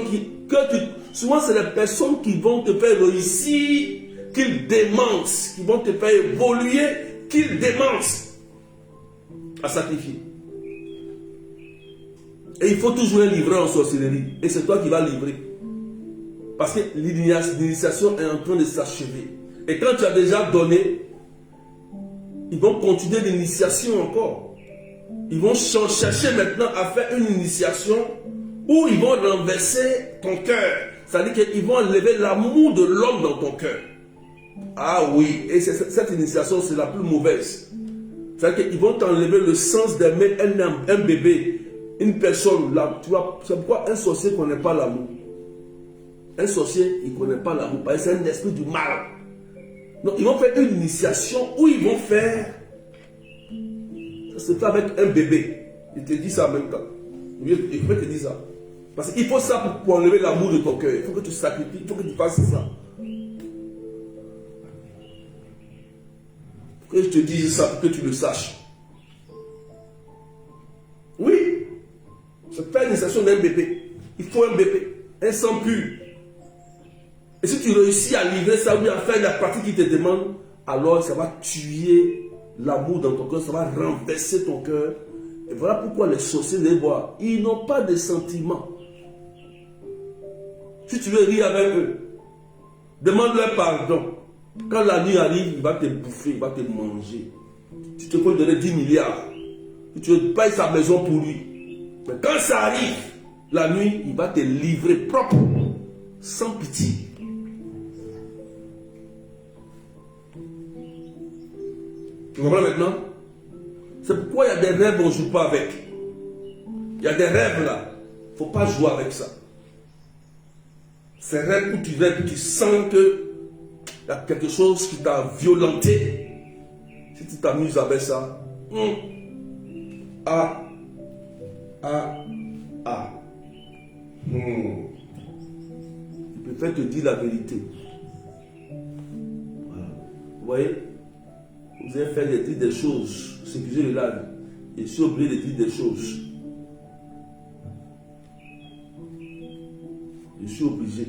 souvent, c'est les personnes qui vont te faire réussir, qu'ils démencent, qui vont te faire évoluer, qu'ils démencent à sacrifier. Et il faut toujours un livreur en sorcellerie. Et c'est toi qui vas livrer. Parce que l'initiation est en train de s'achever. Et quand tu as déjà donné, ils vont continuer l'initiation encore. Ils vont chercher maintenant à faire une initiation où ils vont renverser ton cœur. C'est-à-dire qu'ils vont enlever l'amour de l'homme dans ton cœur. Ah oui, et cette initiation, c'est la plus mauvaise. C'est-à-dire qu'ils vont t'enlever le sens d'aimer un bébé, une personne. Là, tu vois, c'est pourquoi un sorcier ne connaît pas l'amour. Un sorcier, il ne connaît pas l'amour, parce que c'est un esprit du mal. Donc, ils vont faire une initiation où ils vont faire. Ça se fait avec un bébé. Il te dit ça en même temps. Il faut te dire ça. Parce qu'il faut ça pour enlever l'amour de ton cœur. Il faut que tu sacrifies, il faut que tu fasses ça. Il faut que je te dise ça pour que tu le saches. Oui. C'est pas une initiation d'un bébé. Il faut un bébé. Un sang pur. Et si tu réussis à livrer ça ou à faire la partie qui te demande, alors ça va tuer l'amour dans ton cœur, ça va renverser ton cœur. Et voilà pourquoi les sorciers, les voir, ils n'ont pas de sentiments. Si tu veux rire avec eux, demande-leur pardon. Quand la nuit arrive, il va te bouffer, il va te manger. Tu te peux donner 10 milliards. Tu payes sa maison pour lui. Mais quand ça arrive, la nuit, il va te livrer propre, sans pitié. Tu comprends maintenant? C'est pourquoi il y a des rêves, on ne joue pas avec. Il y a des rêves là, il ne faut pas jouer avec ça. Ces rêves où tu rêves, tu sens qu'il y a quelque chose qui t'a violenté. Si tu t'amuses avec ça, je préfère te dire la vérité. Voilà. Vous voyez? Vous avez fait des choses, excusez le là, je suis obligé de dire des choses. Je suis obligé.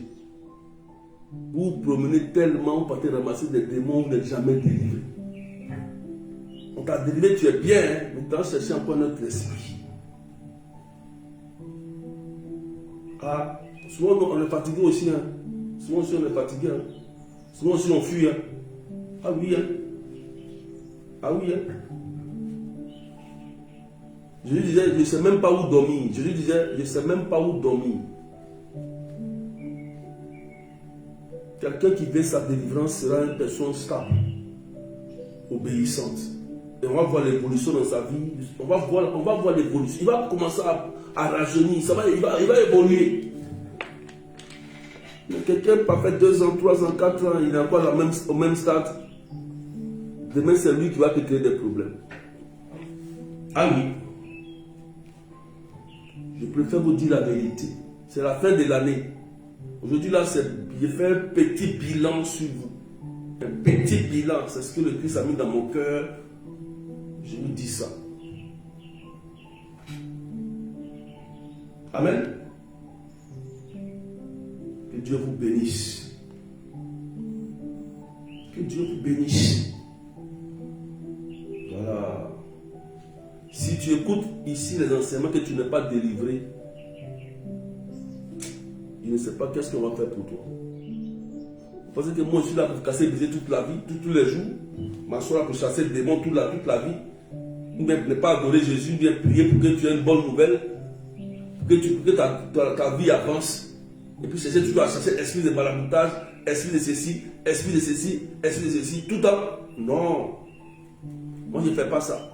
Vous vous promenez tellement, vous partez ramasser des démons, vous n'êtes jamais délivré. On t'a délivré, tu es bien, hein, mais tu as cherché encore notre esprit. Ah, souvent on est fatigué aussi. Hein. Souvent aussi on est fatigué. Hein. Souvent aussi on fuit. Hein. Ah oui, hein. Ah oui, hein. Je lui disais, je ne sais même pas où dormir. Je lui disais, je ne sais même pas où dormir. Quelqu'un qui veut sa délivrance sera une personne stable, obéissante. Et on va voir l'évolution dans sa vie. On va voir l'évolution. Il va commencer à rajeunir. Il va évoluer. Quelqu'un pas fait 2 ans, 3 ans, 4 ans, il est encore au même stade. Demain, c'est lui qui va te créer des problèmes. Ah oui. Je préfère vous dire la vérité. C'est la fin de l'année. Aujourd'hui, là, je fais un petit bilan sur vous. Un petit bilan. C'est ce que le Christ a mis dans mon cœur. Je vous dis ça. Amen. Que Dieu vous bénisse. Que Dieu vous bénisse. Voilà. Si tu écoutes ici les enseignements que tu n'es pas délivré, je ne sais pas qu'est-ce qu'on va faire pour toi. Parce que moi je suis là pour casser briser toute la vie, tous les jours. Ma soeur là pour chasser le démon toute la vie. Ou bien ne pas adorer Jésus, ou bien prier pour que tu aies une bonne nouvelle. Pour que ta vie avance. Et puis c'est toujours à chercher esprit de maraboutage, esprit de ceci, esprit de ceci, esprit de ceci, tout le temps. Non. Moi je ne fais pas ça.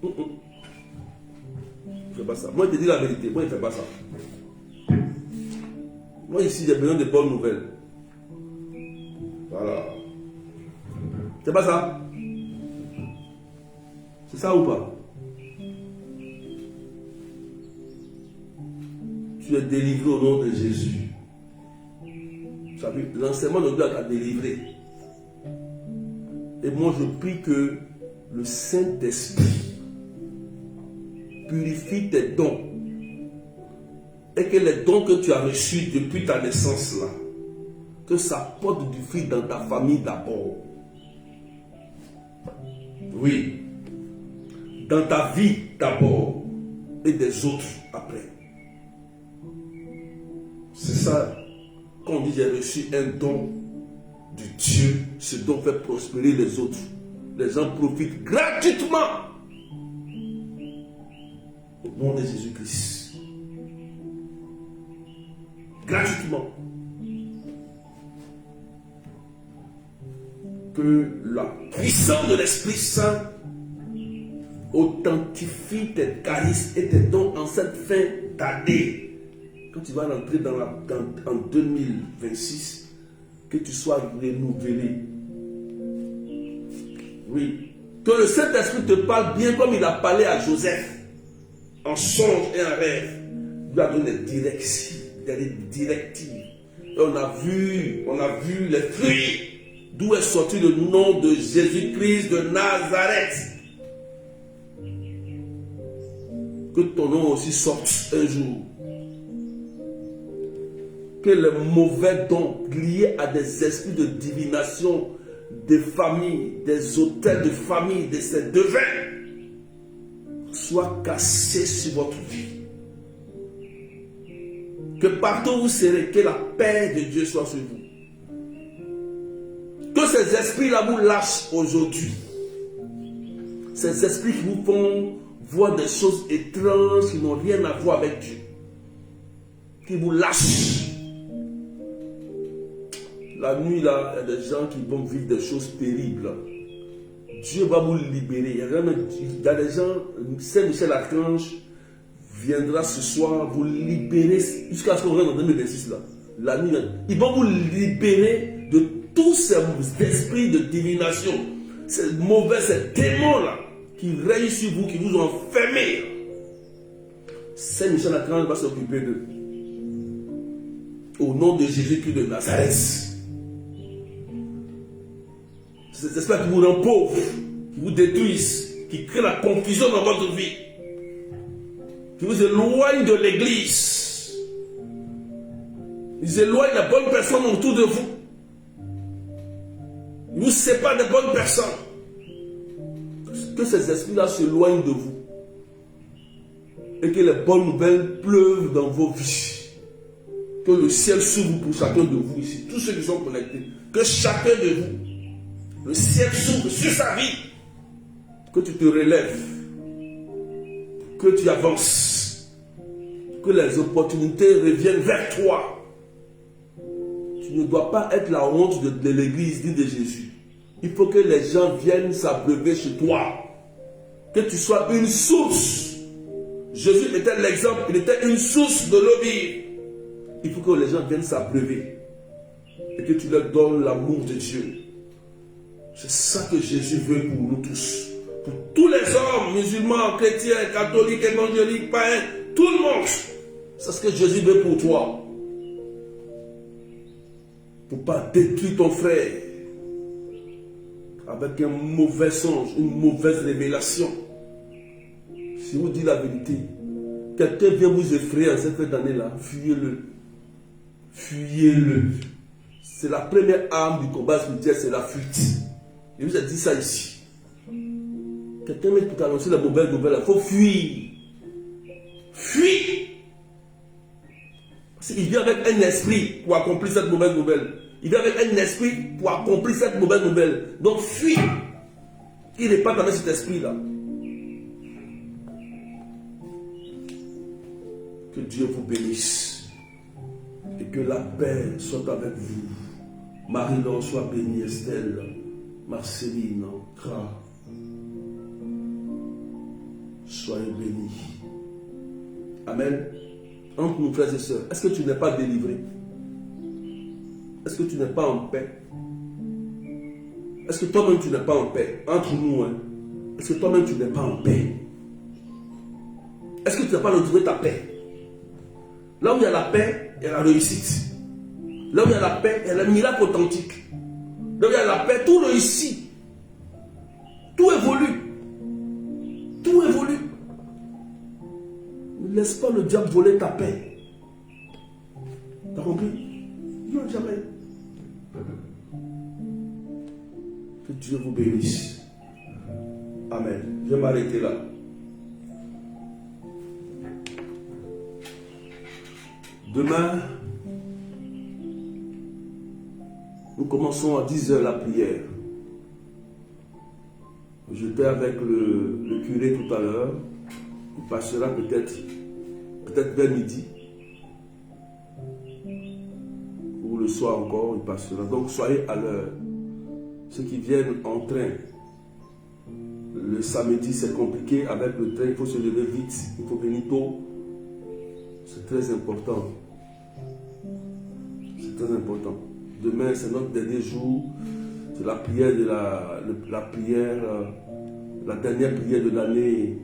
Je ne fais pas ça. Moi je te dis la vérité, moi je ne fais pas ça. Moi ici j'ai besoin de bonnes nouvelles. Voilà. C'est pas ça? C'est ça ou pas? Tu es délivré au nom de Jésus. L'enseignement de Dieu t'a délivré. Et moi je prie que le Saint-Esprit purifie tes dons. Et que les dons que tu as reçus depuis ta naissance là, que ça porte du fruit dans ta famille d'abord. Oui. Dans ta vie d'abord et des autres après. C'est ça qu'on dit j'ai reçu un don de Dieu. Ce don fait prospérer les autres. Les gens profitent gratuitement au nom de Jésus-Christ. Gratuitement. Que la puissance de l'Esprit Saint authentifie tes charismes et tes dons en cette fin d'année. Quand tu vas rentrer en 2026, que tu sois renouvelé. Oui. Que le Saint-Esprit te parle bien comme il a parlé à Joseph, en songe et en rêve. Il lui a donné des directives. Et on a vu les fruits. D'où est sorti le nom de Jésus-Christ de Nazareth. Que ton nom aussi sorte un jour. Que les mauvais dons liés à des esprits de divination, des familles, des hôtels de famille, de ces devins, soient cassés sur votre vie. Que partout où vous serez, que la paix de Dieu soit sur vous. Que ces esprits-là vous lâchent aujourd'hui. Ces esprits qui vous font voir des choses étranges qui n'ont rien à voir avec Dieu. Qui vous lâchent. La nuit, là, il y a des gens qui vont vivre des choses terribles. Dieu va vous libérer. Il y a des gens, Saint-Michel-Archange viendra ce soir vous libérer jusqu'à ce qu'on rentre en 2026 là. La nuit, ils vont vous libérer de tous ces esprits de divination, ces mauvais, ces démons-là qui règnent sur vous, qui vous ont enfermés. Saint-Michel-Archange va s'occuper d'eux. Au nom de Jésus-Christ de Nazareth. Ces esprits qui vous rendent pauvres, qui vous détruisent, qui créent la confusion dans votre vie, qui vous éloignent de l'église. Ils éloignent les bonnes personnes autour de vous. Ils vous séparent des bonnes personnes. Que ces esprits-là s'éloignent de vous. Et que les bonnes nouvelles pleuvent dans vos vies. Que le ciel s'ouvre pour chacun de vous ici. Tous ceux qui sont connectés. Que chacun de vous, le ciel s'ouvre sur sa vie. Que tu te relèves. Que tu avances. Que les opportunités reviennent vers toi. Tu ne dois pas être la honte de l'église ni de Jésus. Il faut que les gens viennent s'abreuver chez toi. Que tu sois une source. Jésus était l'exemple. Il était une source de l'eau vive. Il faut que les gens viennent s'abreuver. Et que tu leur donnes l'amour de Dieu. C'est ça que Jésus veut pour nous tous. Pour tous les hommes, musulmans, chrétiens, catholiques, évangéliques, païens, tout le monde. C'est ce que Jésus veut pour toi. Pour ne pas détruire ton frère avec un mauvais songe, une mauvaise révélation. Si vous dites la vérité, quelqu'un vient vous effrayer en cette fin d'année-là, fuyez-le. Fuyez-le. C'est la première arme du combat spirituel, c'est la fuite. Je vous ai dit ça ici. Quelqu'un met pour annoncer la mauvaise nouvelle, il faut fuir. Fuis. Parce qu'il vient avec un esprit pour accomplir cette mauvaise nouvelle. Il vient avec un esprit pour accomplir cette mauvaise nouvelle. Donc fuis. Il n'est pas dans cet esprit-là. Que Dieu vous bénisse. Et que la paix soit avec vous. Marie-Laure soit bénie, Estelle, Marceline, Kra. Soyez bénis. Amen. Entre nous, frères et sœurs, est-ce que tu n'es pas délivré? Est-ce que tu n'es pas en paix? Est-ce que toi-même tu n'es pas en paix? Entre nous, hein? Est-ce que toi-même tu n'es pas en paix? Est-ce que tu n'as pas retrouvé ta paix? Là où il y a la paix, il y a la réussite. Là où il y a la paix, il y a le miracle authentique. Là où il y a la paix, tout réussit. Tout évolue. Tout évolue. Ne laisse pas le diable voler ta paix. T'as compris? Non, jamais. Que Dieu vous bénisse. Amen. Je vais m'arrêter là. Demain, nous commençons à 10 h la prière. J'étais avec le curé tout à l'heure. Il passera peut-être vers midi. Ou le soir encore, il passera. Donc soyez à l'heure. Ceux qui viennent en train, le samedi c'est compliqué. Avec le train, il faut se lever vite. Il faut venir tôt. C'est très important. C'est très important. Demain, c'est notre dernier jour. C'est la prière de la dernière prière de l'année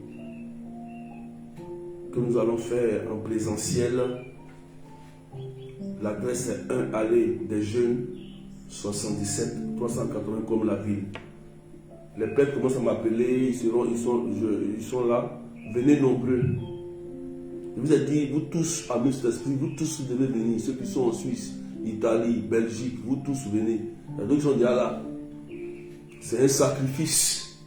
que nous allons faire en présentiel. L'adresse est 1 allée des Jeunes, 77 380 comme la ville. Les prêtres commencent à m'appeler, ils sont là. Venez nombreux. Je vous ai dit, vous tous, amis cet esprit, vous tous devez venir. Ceux qui sont en Suisse, Italie, Belgique, vous tous venez. Il y a d'autres qui sont déjà là. C'est un sacrifice.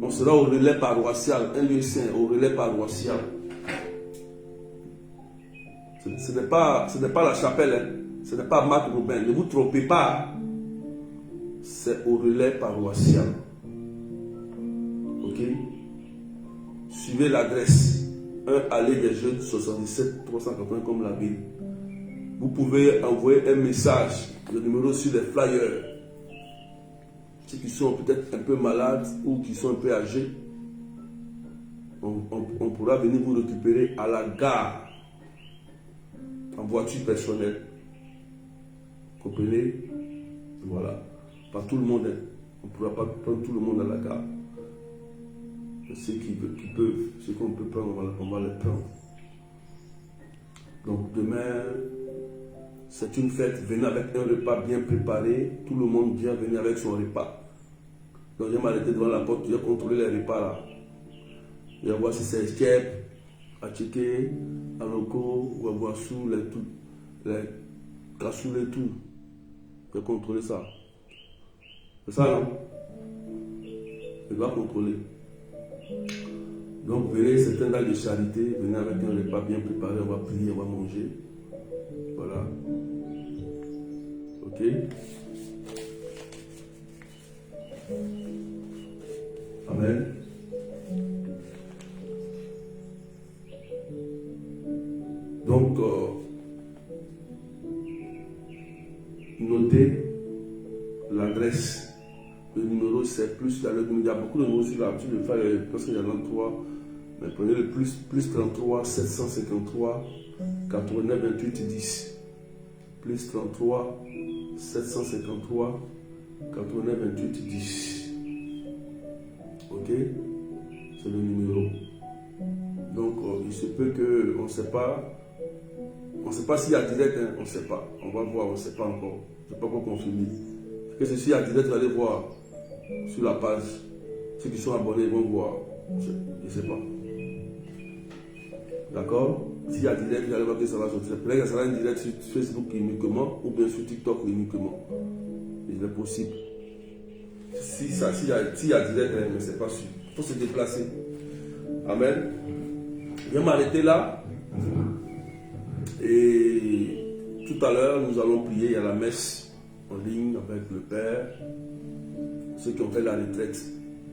On sera au relais paroissial, un lieu saint, au relais paroissial. Ce n'est pas la chapelle, hein. Ce n'est pas Marc Robin. Ne vous trompez pas. C'est au relais paroissial. Ok? Suivez l'adresse. 1 allée des Jeunes, 77 380 comme la ville. Vous pouvez envoyer un message, le numéro sur les flyers. Ceux qui sont peut-être un peu malades ou qui sont un peu âgés, on pourra venir vous récupérer à la gare en voiture personnelle. Vous comprenez? Voilà. Pas tout le monde. On ne pourra pas prendre tout le monde à la gare. Ceux qui peuvent, ceux qu'on peut prendre, on va les prendre. Donc demain, c'est une fête. Venez avec un repas bien préparé. Tout le monde vient venir avec son repas. Donc je vais m'arrêter devant la porte. Je vais contrôler les repas là. Je vais voir si c'est Skep, Acheke, Aloko, Wagwassou, les Kassoul et tout. Je vais contrôler ça. C'est ça, non? Je dois contrôler. Donc venez, c'est un acte de charité. Venez avec un repas bien préparé. On va prier, on va manger. Voilà. Ok? Amen. Donc, notez l'adresse. Le numéro c'est plus, il y a beaucoup de numéros sur la le file, parce qu'il y en a 3. Mais prenez le plus 33 753 89 28 10. Plus 33 753 89 28 10. Ok? C'est le numéro. Donc il se peut que on ne sait pas s'il y a direct, hein, on ne sait pas. On va voir, on ne sait pas encore. Je ne peux pas confirmer. Que ceci a direct, vous allez voir sur la page. Ceux qui sont abonnés vont voir. Je ne sais pas. D'accord? S'il y a direct, vous allez voir que ça va sortir. Peut-être que ça sera un direct sur Facebook uniquement ou bien sur TikTok uniquement. Il est possible. S'il y a direct, mais c'est pas sûr. Il faut se déplacer. Amen. Je vais m'arrêter là. Et tout à l'heure, nous allons prier. Il y a la messe en ligne avec le Père. Ceux qui ont fait la retraite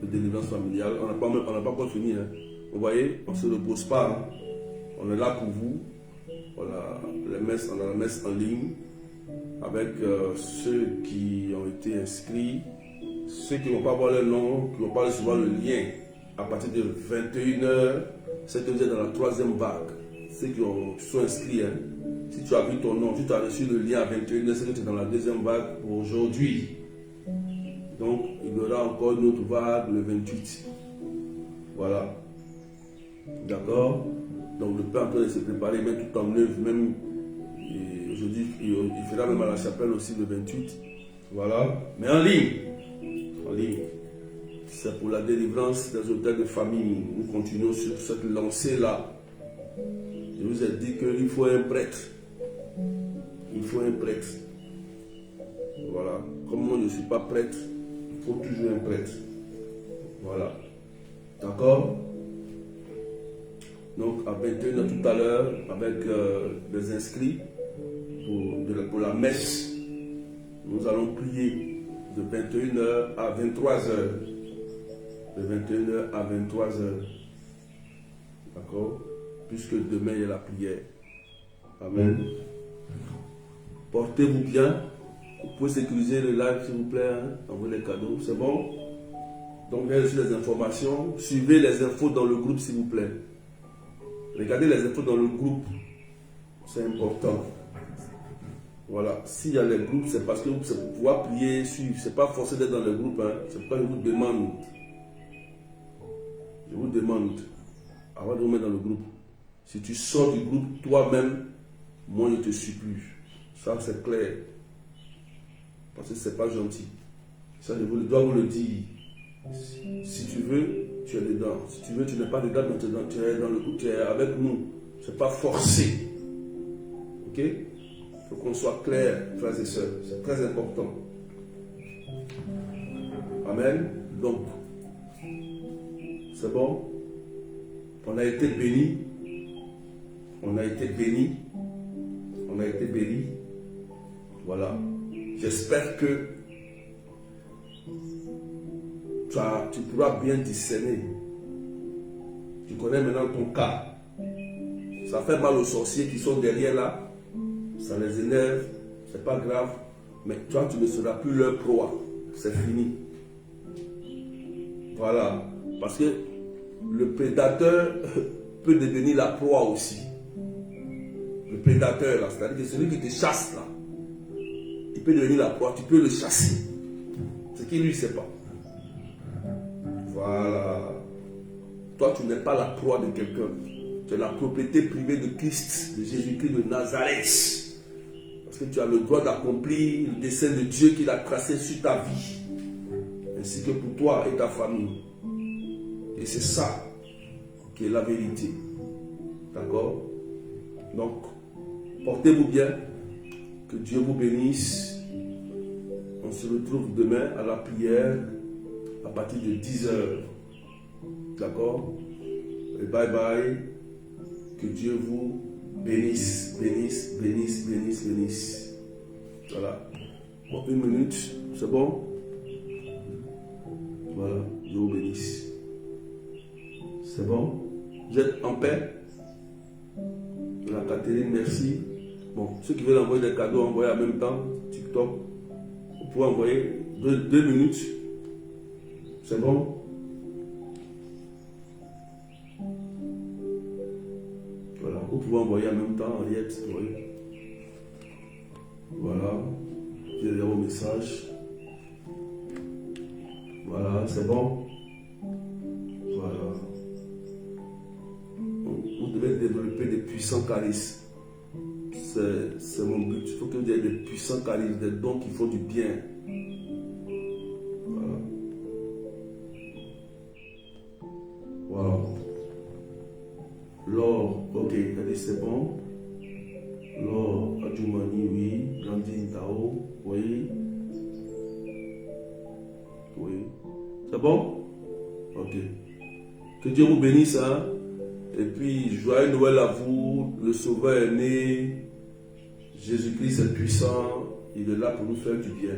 de délivrance familiale. On n'a pas encore fini. Hein. Vous voyez, on ne se repose pas. Hein. On est là pour vous. Voilà, on a la messe en ligne avec ceux qui ont été inscrits. Ceux qui ne vont pas voir leur nom, qui ne vont pas recevoir le lien à partir de 21h, c'est que vous êtes dans la 3e vague. Ceux qui sont inscrits, hein. Si tu as vu ton nom, si tu as reçu le lien à 21h, c'est que tu es dans la 2e vague pour aujourd'hui. Donc, il y aura encore une autre vague le 28. Voilà. D'accord? Donc, le Père est en train de se préparer, mettre tout en œuvre, même aujourd'hui, il fera même à la chapelle aussi le 28. Voilà. Mais en ligne. En ligne. C'est pour la délivrance des hôtels de famille. Nous continuons sur cette lancée-là. Je vous ai dit qu'il faut un prêtre. Il faut un prêtre. Voilà. Comme moi je ne suis pas prêtre, il faut toujours un prêtre. Voilà. D'accord? Donc à 21h tout à l'heure, avec les inscrits pour la messe, nous allons prier de 21h à 23h. De 21h à 23h. D'accord? Puisque demain il y a la prière. Amen. Portez-vous bien. Vous pouvez sécuriser le live s'il vous plaît. Hein? Envoyez les cadeaux. C'est bon? Donc, j'ai reçu les informations. Suivez les infos dans le groupe s'il vous plaît. Regardez les infos dans le groupe. C'est important. Voilà. S'il y a les groupes, c'est parce que vous pouvez prier, suivre. C'est pas forcé d'être dans le groupe. Hein? C'est pourquoi je vous demande. Je vous demande, avant de vous mettre dans le groupe, si tu sors du groupe toi-même, moi je ne te suis plus. Ça c'est clair. Parce que ce n'est pas gentil. Ça je dois vous le dire. Si tu veux, tu es dedans. Si tu veux, tu n'es pas dedans, tu es dans le groupe, tu es avec nous. Ce n'est pas forcé. Ok? Il faut qu'on soit clair, frères et sœurs. C'est très important. Amen. Donc, c'est bon? On a été bénis. On a été bénis. On a été bénis. Voilà. J'espère que tu pourras bien discerner. Tu connais maintenant ton cas. Ça fait mal aux sorciers qui sont derrière là. Ça les énerve. C'est pas grave. Mais toi, tu ne seras plus leur proie. C'est fini. Voilà. Parce que le prédateur peut devenir la proie aussi. Le prédateur, là, c'est-à-dire que celui qui te chasse, là, il peut devenir la proie, tu peux le chasser. Ce qu'il lui ne sait pas. Voilà. Toi, tu n'es pas la proie de quelqu'un. Tu es la propriété privée de Christ, de Jésus-Christ de Nazareth. Parce que tu as le droit d'accomplir le dessein de Dieu qu'il a tracé sur ta vie. Ainsi que pour toi et ta famille. Et c'est ça qui est la vérité. D'accord? Donc, portez-vous bien. Que Dieu vous bénisse. On se retrouve demain à la prière à partir de 10h. D'accord? Et bye bye. Que Dieu vous bénisse, bénisse, bénisse, bénisse, bénisse. Voilà. Bon, 1 minute. C'est bon? Voilà. Dieu vous bénisse. C'est bon? Vous êtes en paix? La Catherine, merci. Bon, ceux qui veulent envoyer des cadeaux, envoyez en même temps. TikTok. Vous pouvez envoyer 2 minutes. C'est bon? Voilà, vous pouvez envoyer en même temps, Henriette. Oui. Voilà. J'ai vos messages. Voilà, c'est bon? Voilà. Vous devez développer des puissants charismes. C'est mon but. Il faut que vous ayez des puissants charismes, des dons qui font du bien. Voilà. Wow. L'or Ok, elle dit c'est bon. Laure Adjoumani, oui. Blandine Tao, oui. Oui. C'est bon? Ok. Que Dieu vous bénisse. Hein? Et puis, joyeux Noël à vous. Le Sauveur est né. Jésus-Christ est puissant. Il est là pour nous faire du bien.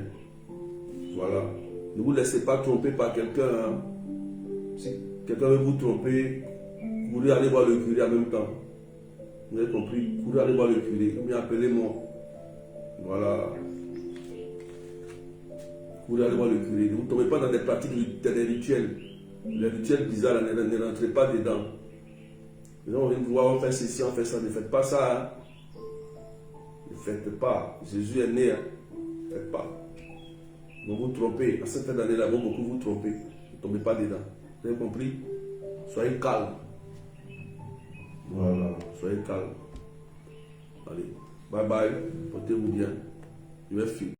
Voilà. Ne vous laissez pas tromper par quelqu'un. Hein? Si quelqu'un veut vous tromper, courez aller voir le curé en même temps. Vous avez compris? Courez aller voir le curé. Ou bien appelez-moi. Voilà. Courez aller voir le curé. Ne vous tombez pas dans des pratiques, des rituels. Les rituels bizarres, ne rentrez pas dedans. On vient de voir, on fait ceci, on fait ça. Ne faites pas ça. Hein? Ne faites pas. Jésus est né. Hein? Ne faites pas. Ne vous trompez. À cette année-là, beaucoup vous trompez. Ne tombez pas dedans. Vous avez compris? Soyez calme. Voilà. Soyez calme. Allez. Bye bye. Portez-vous bien. Je vais filer.